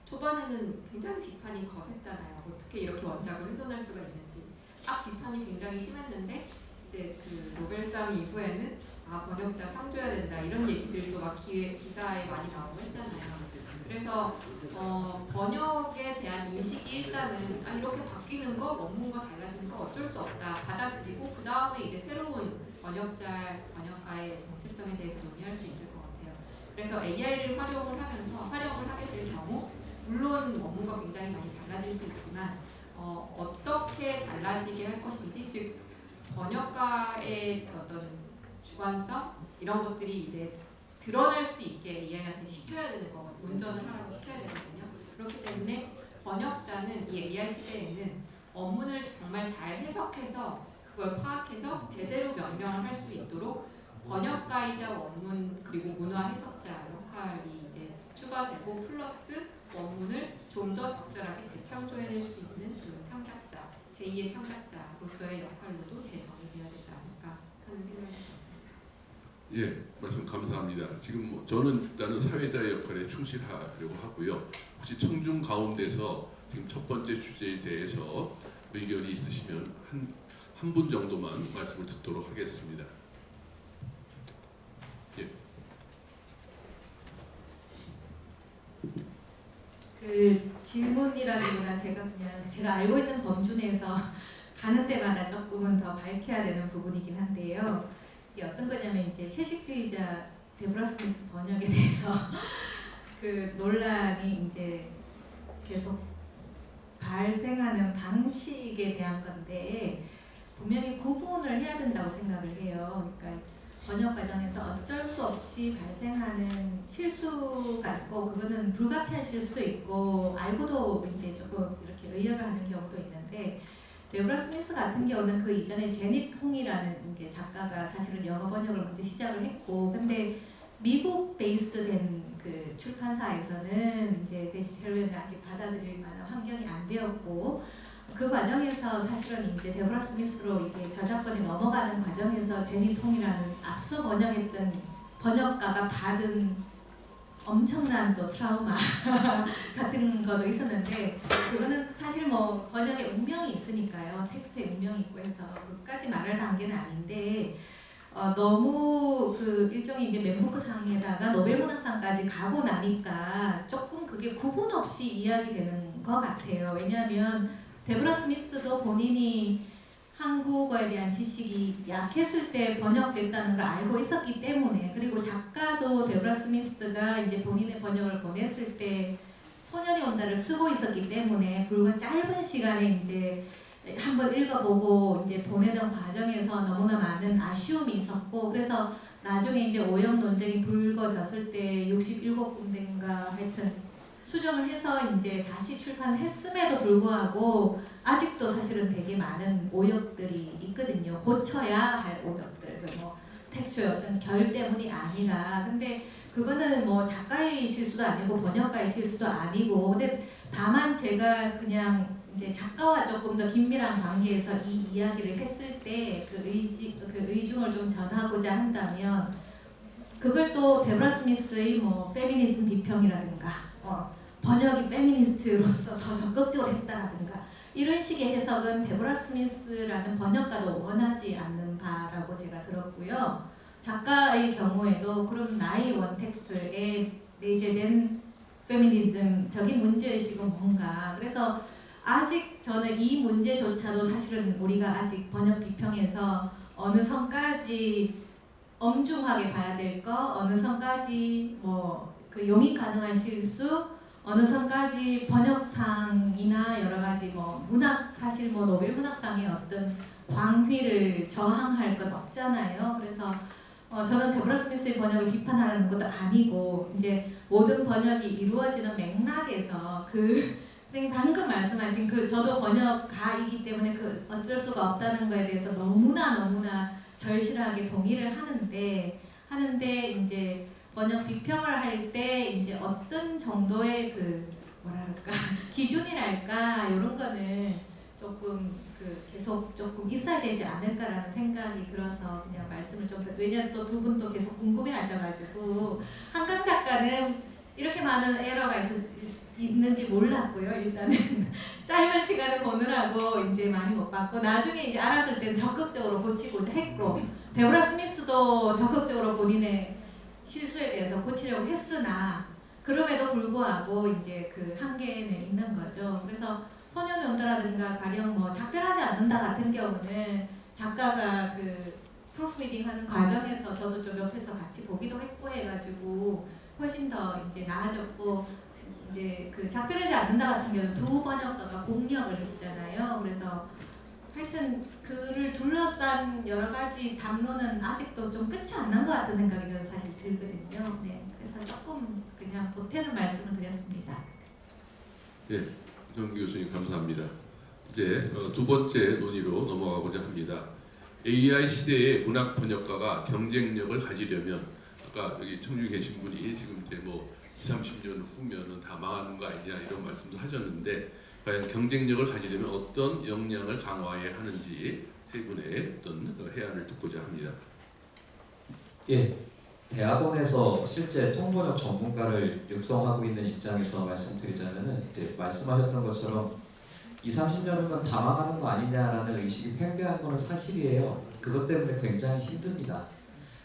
초반에는 굉장히 비판이 거셌잖아요. 어떻게 이렇게 원작을 훼손할 수가 있는지 비판이 굉장히 심했는데 이제 그 노벨상 이후에는 번역자 상줘야 된다 이런 얘기들도 막 기사에 많이 나오고 했잖아요. 그래서 번역에 대한 인식이 일단은 이렇게 바뀌는 거 원문과 달라지는 거 어쩔 수 없다 받아들이고 그 다음에 이제 새로운 번역가의 정체성에 대해서 논의할 수 있을 것 같아요. 그래서 AI를 활용을 하게 될 경우 물론 원문과 굉장히 많이 달라질 수 있지만 어떻게 달라지게 할 것인지 즉 번역가의 어떤 주관성 이런 것들이 이제 드러날 수 있게 AI한테 시켜야 되는 거거든요. 운전을 하라고 시켜야 되거든요. 그렇기 때문에 번역자는 이 AI 시대에는 원문을 정말 잘 해석해서 그걸 파악해서 제대로 명령을 할 수 있도록 번역가이자 원문 그리고 문화 해석자 역할이 이제 추가되고 플러스 원문을 좀 더 적절하게 재창조해낼 수 있는 그 창작자, 제2의 창작자로서의 역할로도 재정의되어야 되지 않을까 하는 생각이 들었습니다. 예, 말씀 감사합니다. 지금 저는 일단은 사회자의 역할에 충실하려고 하고요. 혹시 청중 가운데서 지금 첫 번째 주제에 대해서 의견이 있으시면 한 분 정도만 말씀을 듣도록 하겠습니다. 예. 그 질문이라기보다 제가 알고 있는 범주 내에서 가는 때마다 조금은 더 밝혀야 되는 부분이긴 한데요. 이게 어떤 거냐면 이제 채식주의자 데보라 스미스 번역에 대해서 그 논란이 이제 계속 발생하는 방식에 대한 건데 분명히 구분을 해야 된다고 생각을 해요. 그러니까 번역 과정에서 어쩔 수 없이 발생하는 실수가 있고 그거는 불가피한 실수도 있고 알고도 이제 조금 이렇게 의역을 하는 경우도 있는데 데보라 스미스 같은 경우는 그 이전에 제닛 홍이라는 이제 작가가 사실은 영어 번역을 먼저 시작을 했고 근데 미국 베이스드 된 그 출판사에서는 이제 베스트셀러는 아직 받아들일 만한 환경이 안 되었고, 그 과정에서 사실은 이제 데보라 스미스로 이게 저작권이 넘어가는 과정에서 제니 통이라는 앞서 번역했던 번역가가 받은 엄청난 또 트라우마 같은 것도 있었는데, 그거는 사실 뭐 번역의 운명이 있으니까요. 텍스트의 운명이 있고 해서 그까지 말할 단계는 아닌데, 너무 그 일종의 이제 멘부크상에다가 노벨문학상까지 가고 나니까 조금 그게 구분 없이 이야기되는 것 같아요. 왜냐하면 데보라 스미스도 본인이 한국어에 대한 지식이 약했을 때 번역됐다는 걸 알고 있었기 때문에, 그리고 작가도 데보라 스미스가 이제 본인의 번역을 보냈을 때 소년이 온다를 쓰고 있었기 때문에 불과 짧은 시간에 이제 한번 읽어보고 이제 보내는 과정에서 너무나 많은 아쉬움이 있었고, 그래서 나중에 이제 오염 논쟁이 불거졌을 때 67군데인가 하여튼 수정을 해서 이제 다시 출판했음에도 불구하고 아직도 사실은 되게 많은 오역들이 있거든요. 고쳐야 할 오역들, 뭐 텍스트의 어떤 결 때문이 아니라. 근데 그거는 뭐 작가의 실수도 아니고 번역가의 실수도 아니고, 근데 다만 제가 그냥 이제 작가와 조금 더 긴밀한 관계에서 이 이야기를 했을 때 그 의중을 좀 전하고자 한다면, 그걸 또 데보라 스미스의 뭐 페미니즘 비평이라든가 번역이 페미니스트로서 더 적극적으로 했다라든가 이런 식의 해석은 데보라 스미스라는 번역가도 원하지 않는 바라고 제가 들었고요. 작가의 경우에도 그럼 나의 원텍스트에 내재된 페미니즘적인 문제의식은 뭔가, 그래서 아직 저는 이 문제조차도 사실은 우리가 아직 번역 비평에서 어느 선까지 엄중하게 봐야 될 거, 어느 선까지 뭐 그 용익 가능한 실수, 어느 선까지 번역상이나 여러 가지 뭐 문학, 사실 뭐 노벨 문학상의 어떤 광휘를 저항할 것 없잖아요. 그래서 저는 데보라 스미스의 번역을 비판하는 것도 아니고, 이제 모든 번역이 이루어지는 맥락에서 선생님 방금 말씀하신 저도 번역가이기 때문에 어쩔 수가 없다는 거에 대해서 너무나 절실하게 동의를 하는데 이제 번역 비평을 할 때 이제 어떤 정도의 뭐랄까 기준이랄까 이런 거는 조금 계속 조금 있어야 되지 않을까라는 생각이 들어서 그냥 말씀을 좀, 왜냐면 또 두 분도 계속 궁금해하셔가지고. 한강 작가는 이렇게 많은 에러가 있는지 몰랐고요. 일단은 짧은 시간을 보느라고 이제 많이 못 봤고, 나중에 이제 알았을 때는 적극적으로 고치고자 했고, 데보라 스미스도 적극적으로 본인의 실수에 대해서 고치려고 했으나 그럼에도 불구하고 이제 그 한계는 있는 거죠. 그래서 소년의 온도라든가 가령 뭐 작별하지 않는다 같은 경우는 작가가 프루프리딩 하는 과정에서 저도 좀 옆에서 같이 보기도 했고 해가지고 훨씬 더 이제 나아졌고, 이제 작별하지 않는다 같은 경우는 두 번역가가 공력을 했잖아요. 그래서 하여튼 그를 둘러싼 여러 가지 담론은 아직도 좀 끝이 안 난 것 같은 생각이 저는 사실 들거든요. 네, 그래서 조금 그냥 보태는 말씀을 드렸습니다. 네, 정 교수님 감사합니다. 이제 두 번째 논의로 넘어가고자 합니다. AI 시대의 문학 번역가가 경쟁력을 가지려면, 아까 여기 청주에 계신 분이 지금 이제 뭐 20, 30년 후면은 다 망하는 거 아니냐 이런 말씀도 하셨는데, 과연 경쟁력을 가지려면 어떤 역량을 강화해야 하는지 세 분의 어떤 해안을 듣고자 합니다. 예, 대학원에서 실제 통번역 전문가를 육성하고 있는 입장에서 말씀드리자면은, 이제 말씀하셨던 것처럼 20, 30년 후면 다 망하는 거 아니냐라는 의식이 팽배한 거는 사실이에요. 그것 때문에 굉장히 힘듭니다.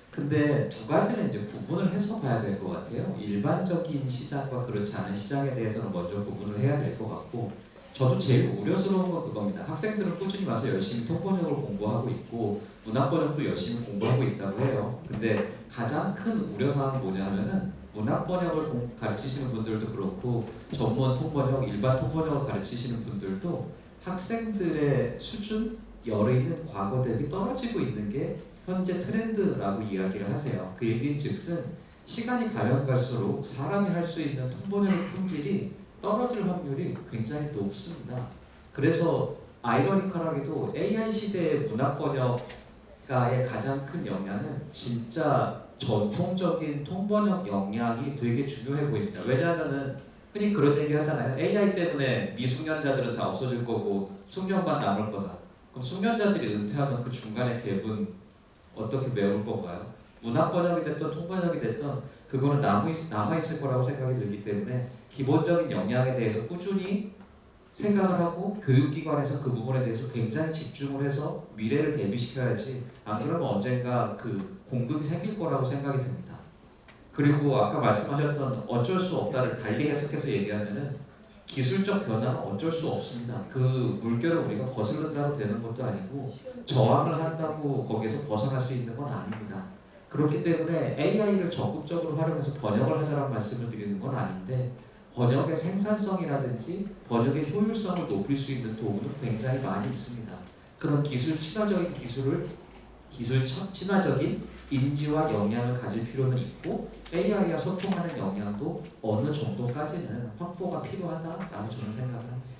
근데 두 가지는 이제 구분을 해서 봐야 될 것 같아요. 일반적인 시장과 그렇지 않은 시장에 대해서는 먼저 구분을 해야 될 것 같고, 저도 제일 우려스러운 건 그겁니다. 학생들은 꾸준히 와서 열심히 통번역을 공부하고 있고 문학번역도 열심히 공부하고 있다고 해요. 근데 가장 큰 우려사항은 뭐냐 하면은 문학번역을 가르치시는 분들도 그렇고 전문 통번역, 일반 통번역을 가르치시는 분들도 학생들의 수준, 열의는 과거 대비 떨어지고 있는 게 현재 트렌드라고 이야기를 하세요. 그 얘기는 즉슨 시간이 가면 갈수록 사람이 할 수 있는 통번역의 품질이 떨어질 확률이 굉장히 높습니다. 그래서 아이러니컬하게도 AI 시대의 문학 번역가의 가장 큰 역량은 진짜 전통적인 통번역 역량이 되게 중요해 보입니다. 왜냐하면은 흔히 그런 얘기 하잖아요. AI 때문에 미숙련자들은 다 없어질 거고 숙련만 남을 거다. 그럼 숙련자들이 은퇴하면 그 중간에 갭은 어떻게 메울 건가요? 문학 번역이 됐든 통번역이 됐든 그거는 남아있을 거라고 생각이 들기 때문에 기본적인 역량에 대해서 꾸준히 생각을 하고 교육기관에서 그 부분에 대해서 굉장히 집중을 해서 미래를 대비시켜야지 안 그러면 언젠가 그 공급이 생길 거라고 생각이 듭니다. 그리고 아까 말씀하셨던 어쩔 수 없다를 달리 해석해서 얘기하면은 기술적 변화는 어쩔 수 없습니다. 그 물결을 우리가 거스른다고 되는 것도 아니고 저항을 한다고 거기에서 벗어날 수 있는 건 아닙니다. 그렇기 때문에 AI를 적극적으로 활용해서 번역을 하자는 말씀을 드리는 건 아닌데 번역의 생산성이라든지 번역의 효율성을 높일 수 있는 도구는 굉장히 많이 있습니다. 그런 기술 친화적인 인지와 역량을 가질 필요는 있고 AI와 소통하는 역량도 어느 정도까지는 확보가 필요하다라고 저는 생각을 합니다.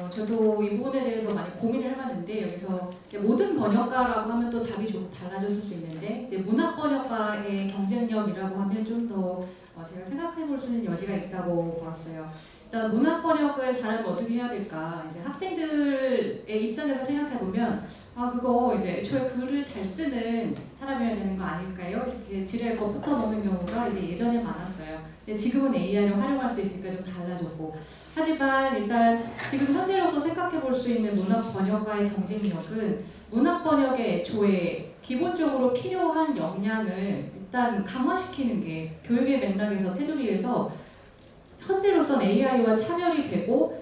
저도 이 부분에 대해서 많이 고민을 해봤는데 여기서 이제 모든 번역가라고 하면 또 답이 좀 달라졌을 수 있는데 이제 문학 번역가의 경쟁력이라고 하면 좀 더 제가 생각해볼 수 있는 여지가 있다고 봤어요. 일단 문학 번역을 잘하면 어떻게 해야 될까? 이제 학생들의 입장에서 생각해 보면 아 그거 이제 애초에 글을 잘 쓰는 사람이어야 되는 거 아닐까요? 이렇게 지레 겁부터 먹는 경우가 이제 예전에 많았어요. 근데 지금은 AI를 활용할 수 있으니까 좀 달라졌고 하지만 일단 지금 현재로서 생각해 볼 수 있는 문학 번역가의 경쟁력은 문학 번역의 애초에 기본적으로 필요한 역량을 일단 강화시키는 게 교육의 맥락에서 테두리에서 현재로선 AI와 차별이 되고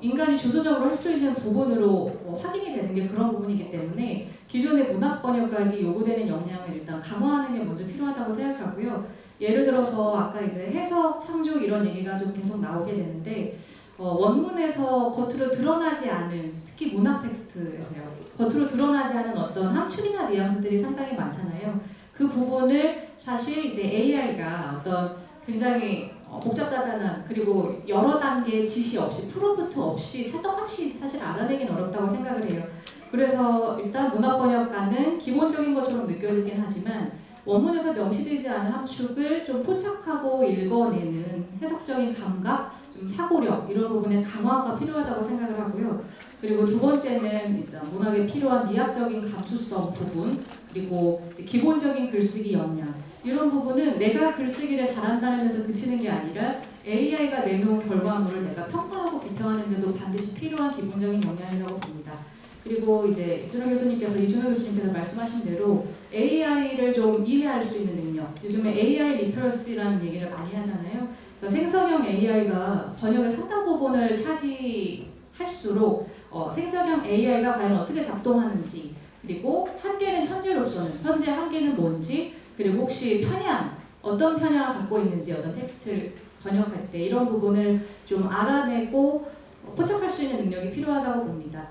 인간이 주도적으로 할 수 있는 부분으로 확인이 되는 게 그런 부분이기 때문에 기존의 문학 번역가에게 요구되는 역량을 일단 강화하는 게 먼저 필요하다고 생각하고요. 예를 들어서 아까 이제 해석, 창조 이런 얘기가 좀 계속 나오게 되는데 원문에서 겉으로 드러나지 않은 특히 문학 텍스트에서요. 겉으로 드러나지 않은 어떤 함축이나 뉘앙스들이 상당히 많잖아요. 그 부분을 사실 이제 AI가 어떤 굉장히 복잡다단한 그리고 여러 단계의 지시 없이 프롬프트 없이 똑같이 사실 알아내긴 어렵다고 생각을 해요. 그래서 일단 문학 번역가는 기본적인 것처럼 느껴지긴 하지만 원문에서 명시되지 않은 함축을 좀 포착하고 읽어내는 해석적인 감각, 좀 사고력 이런 부분의 강화가 필요하다고 생각을 하고요. 그리고 두 번째는 일단 문학에 필요한 미학적인 감수성 부분 그리고 기본적인 글쓰기 역량 이런 부분은 내가 글쓰기를 잘한다는 데서 그치는 게 아니라 AI가 내놓은 결과물을 내가 평가하고 비평하는 데도 반드시 필요한 기본적인 역량이라고 봅니다. 그리고 이제 이준호 교수님께서 말씀하신 대로 AI를 좀 이해할 수 있는 능력. 요즘에 AI 리터러시라는 얘기를 많이 하잖아요. 그래서 생성형 AI가 번역의 상당 부분을 차지할수록 생성형 AI가 과연 어떻게 작동하는지 그리고 한계는 현재 한계는 뭔지 그리고 혹시 어떤 편향을 갖고 있는지 어떤 텍스트를 번역할 때 이런 부분을 좀 알아내고 포착할 수 있는 능력이 필요하다고 봅니다.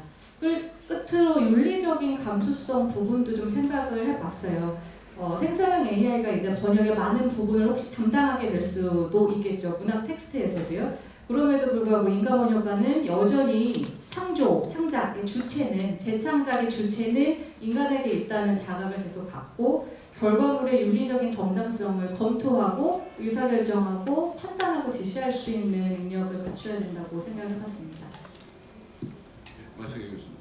끝으로 윤리적인 감수성 부분도 좀 생각을 해봤어요. 생성형 AI가 이제 번역의 많은 부분을 혹시 담당하게 될 수도 있겠죠. 문학 텍스트에서도요. 그럼에도 불구하고 인간 번역가는 여전히 창작의 주체는 재창작의 주체는 인간에게 있다는 자각을 계속 갖고 결과물의 윤리적인 정당성을 검토하고 의사결정하고 판단하고 지시할 수 있는 능력을 갖춰야 된다고 생각을 해봤습니다. 말씀해주겠습니다.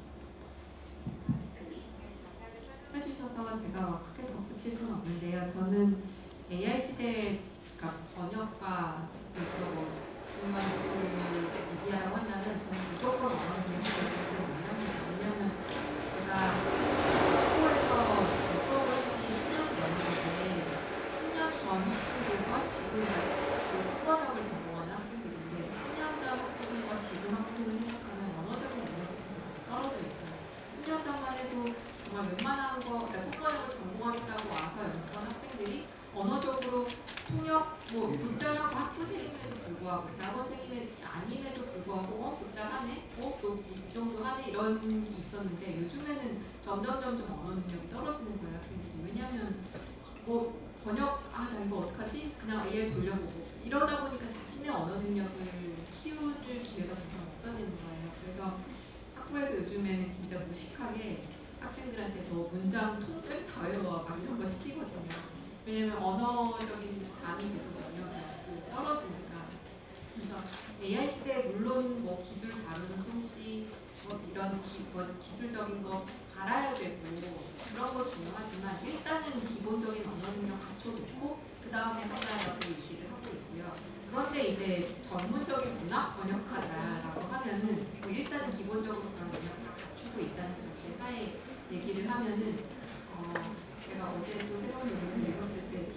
해주셔서 제가 크게 덧붙일 건 없는데요. 저는 AI 시대가 번역가에서 중요한 역할을 얘기하라고 한다면 저는 무조건 언어 능력이 왜냐면 제가 학교에서 수업을 한지 10년이 넘는데 10년 전 학생들과 지금 통번역을 전공하는 학생들인데 10년 전 학생들과 지금 학생들을 생각하면 언어적인 능력이 떨어져 있어요. 10년 전만 해도 정말 웬만한 통번역을 전공하겠다고 와서 연수한 학생들이 언어적으로 통역, 복잡하고 학부생임에도 불구하고 대학원생임이 아님에도 불구하고 복잡하네? 또 이 정도 하네? 이런 게 있었는데 요즘에는 점점 언어 능력이 떨어지는 거예요 학생들이. 왜냐면 번역 나 이거 어떡하지? 그냥 AI 돌려보고 이러다 보니까 자신의 언어 능력을 키워줄 기회가 점점 없어지는 거예요. 그래서 학부에서 요즘에는 진짜 무식하게 학생들한테 저 문장 통증 다외워 막 이런 거 시키거든요. 왜냐면 언어적인 감이 되거든요. 떨어지니까. 그래서 AI 시대에 물론 뭐 기술 다루는 솜씨 뭐 이런 기술적인 거 알아야 되고 그런 거 중요하지만 일단은 기본적인 언어 능력 갖춰놓고 그 다음에 한다라고 얘기를 하고 있고요. 그런데 이제 전문적인 문학 번역가라고 하면은 뭐 일단은 기본적으로 그런 능력 다 갖추고 있다는 전제 하에 얘기를 하면은 제가 어제 또 새로운 논문을 읽었을 때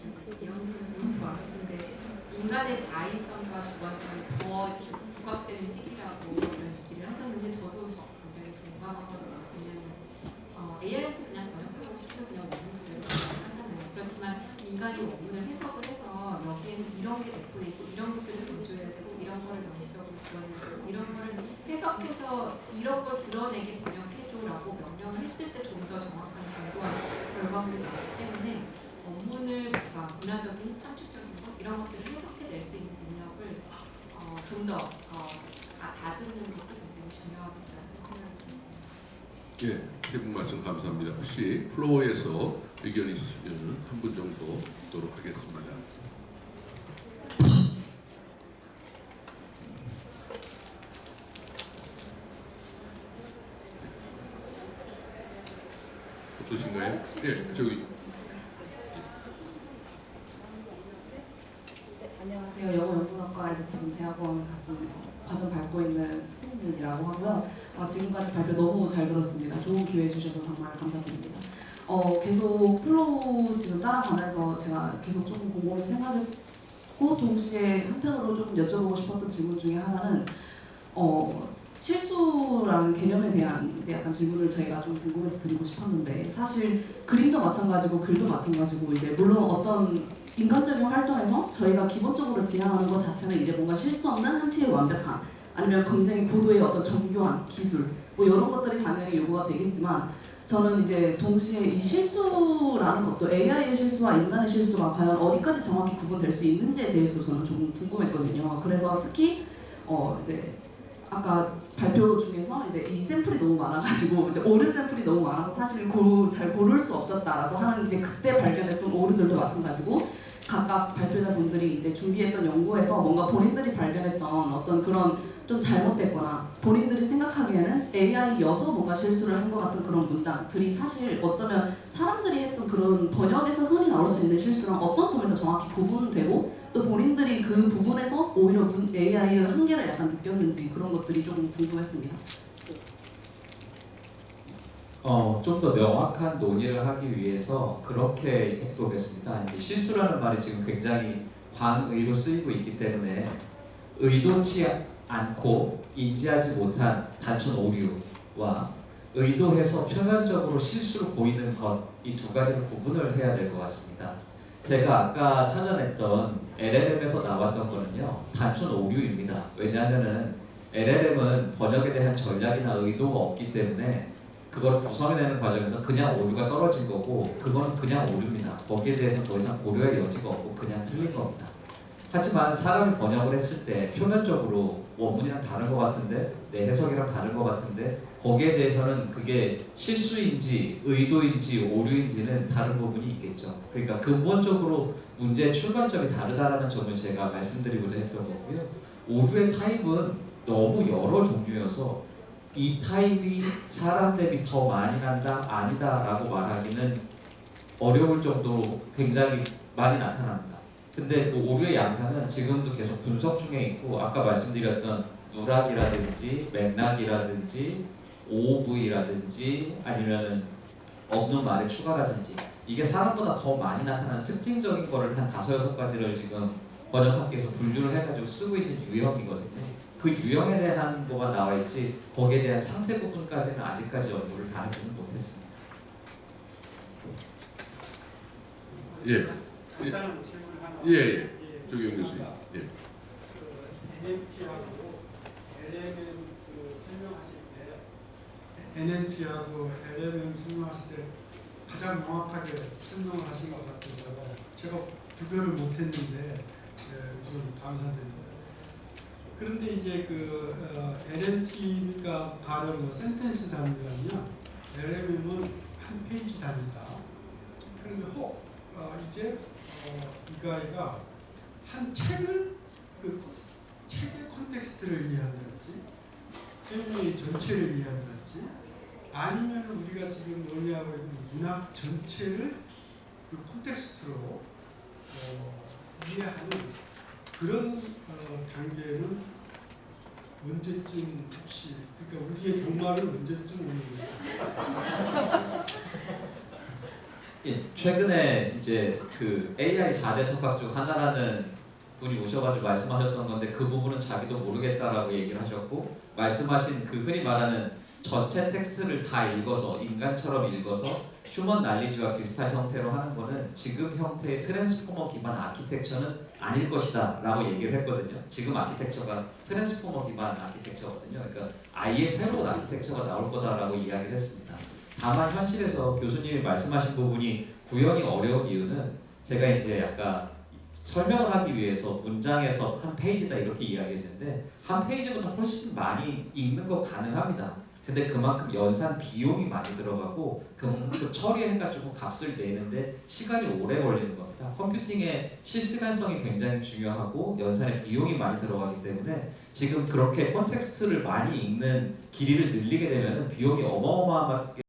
이영수 교수님 좋아하시는데 인간의 자의성과 주관성이 더 부각되는 시기라고 이런 얘기를 하셨는데 저도 굉장히 공감하거든요. 왜냐하면 AI한테 그냥 번역하고 싶으면 그냥 원문을 하잖아요. 그렇지만 인간이 원문을 해석을 해서 여기에는 이런 게 넣고 있고 이런 것들을 강조해야 되고 이런 거를 명시적으로 드러내고 이런 거를 해석해서 이런 걸 드러내게 번역해줘라고 명령을 했을 때 좀 더 정확한 정보와 결과물이 나오기 때문에 원문을 문화적인, 함축적인 것 이런 것들을 해석해낼 수 있는 능력을 좀 더 다듬는 것도 굉장히 중요하겠다는 생각이 듭니다. 예, 세 분 말씀 감사합니다. 혹시 플로어에서 의견 있으시면 한 분 정도 듣도록 하겠습니다. 어떠신가요? 예, 저기. 안녕하세요. 영어연구학과에서 지금 대학원 같이 과정 밟고 있는 손민이라고 하고요. 지금까지 발표 너무 잘 들었습니다. 좋은 기회 주셔서 정말 감사드립니다. 계속 플로우 지금 따라가면서 제가 계속 조금 곰곰이 생각했고 동시에 한편으로 조금 여쭤보고 싶었던 질문 중에 하나는 실수라는 개념에 대한 이제 약간 질문을 저희가 좀 궁금해서 드리고 싶었는데 사실 그림도 마찬가지고 글도 마찬가지고 이제 물론 어떤 인간적인 활동에서 저희가 기본적으로 지향하는 것 자체는 이제 뭔가 실수 없는 한치의 완벽함 아니면 굉장히 고도의 어떤 정교한 기술 뭐 이런 것들이 당연히 요구가 되겠지만 저는 이제 동시에 이 실수라는 것도 AI의 실수와 인간의 실수가 과연 어디까지 정확히 구분될 수 있는지에 대해서 저는 좀 궁금했거든요. 그래서 특히 이제 아까 발표 중에서 이제 이 샘플이 너무 많아가지고 이제 오류 샘플이 너무 많아서 사실 잘 고를 수 없었다라고 하는 이제 그때 발견했던 오류들도 마찬가지고 각각 발표자분들이 이제 준비했던 연구에서 뭔가 본인들이 발견했던 어떤 그런 좀 잘못됐거나 본인들이 생각하기에는 AI여서 뭔가 실수를 한 것 같은 그런 문장들이 사실 어쩌면 사람들이 했던 그런 번역에서 흔히 나올 수 있는 실수랑 어떤 점에서 정확히 구분되고 또 본인들이 그 부분에서 오히려 AI의 한계를 약간 느꼈는지 그런 것들이 좀 궁금했습니다. 좀 더 명확한 논의를 하기 위해서 그렇게 해보겠습니다. 이제 실수라는 말이 지금 굉장히 광의로 쓰이고 있기 때문에 의도치 않고 인지하지 못한 단순 오류와 의도해서 표면적으로 실수로 보이는 것 이 두 가지를 구분을 해야 될 것 같습니다. 제가 아까 찾아냈던 LLM에서 나왔던 거는요 단순 오류입니다. 왜냐하면은 LLM은 번역에 대한 전략이나 의도가 없기 때문에 그걸 구성해내는 과정에서 그냥 오류가 떨어진 거고 그건 그냥 오류입니다. 거기에 대해서 더 이상 고려의 여지가 없고 그냥 틀린 겁니다. 하지만 사람이 번역을 했을 때 표면적으로 원문이랑 다른 것 같은데 내 해석이랑 다른 것 같은데 거기에 대해서는 그게 실수인지 의도인지 오류인지는 다른 부분이 있겠죠. 그러니까 근본적으로 문제의 출발점이 다르다는 점을 제가 말씀드리고자 했던 거고요. 오류의 타입은 너무 여러 종류여서 이 타입이 사람 대비 더 많이 난다 아니다 라고 말하기는 어려울 정도로 굉장히 많이 나타납니다. 근데 그 오류의 양상은 지금도 계속 분석 중에 있고 아까 말씀드렸던 누락이라든지 맥락이라든지 OV라든지 아니면은 없는 말의 추가라든지 이게 사람보다 더 많이 나타나는 특징적인 거를 한 5-6가지를 지금 번역학계에서 분류를 해가지고 쓰고 있는 유형이거든요. 그 유형에 대한 뭐가 나와 있지 거기에 대한 상세 부분까지는 아직까지 연구를 다 하지는 못했습니다. 간단한 질문을 하나. 예. 조경 교수님. 예. NMT하고 LLM 설명하실 때 NMT하고 LLM 설명하실 때 가장 명확하게 설명을 하신 것 같아서 제가 구별을 못했는데 우선 감사드립니다. 그런데 이제 그 LMT가 발음 센텐스 단위라면 LLM은 한 페이지 단위다. 그런데 이제 이 가이가 한 책을 그 책의 컨텍스트를 이해한다든지 페이지 전체를 이해한다든지 아니면 우리가 지금 논의하고 있는 문학 전체를 그 콘텍스트로 이해하는 그런 단계는 언제쯤 혹시 그러니까 우리의 종말은 언제쯤 오는 거예요? 예, 최근에 이제 그 AI 4대 석학 중 하나라는 분이 오셔가지고 말씀하셨던 건데 그 부분은 자기도 모르겠다라고 얘기를 하셨고 말씀하신 그 흔히 말하는 전체 텍스트를 다 읽어서 인간처럼 읽어서 휴먼 날리지와 비슷한 형태로 하는 거는 지금 형태의 트랜스포머 기반 아키텍처는 아닐 것이다 라고 얘기를 했거든요. 지금 아키텍처가 트랜스포머 기반 아키텍처거든요. 그러니까 아예 새로운 아키텍처가 나올 거다라고 이야기를 했습니다. 다만 현실에서 교수님이 말씀하신 부분이 구현이 어려운 이유는 제가 이제 약간 설명을 하기 위해서 문장에서 한 페이지다 이렇게 이야기했는데 한 페이지보다 훨씬 많이 읽는 거 가능합니다. 근데 그만큼 연산 비용이 많이 들어가고 그만큼 처리해가지고 값을 내는데 시간이 오래 걸리는 겁니다. 컴퓨팅의 실시간성이 굉장히 중요하고 연산에 비용이 많이 들어가기 때문에 지금 그렇게 콘텍스트를 많이 읽는 길이를 늘리게 되면 비용이 어마어마하게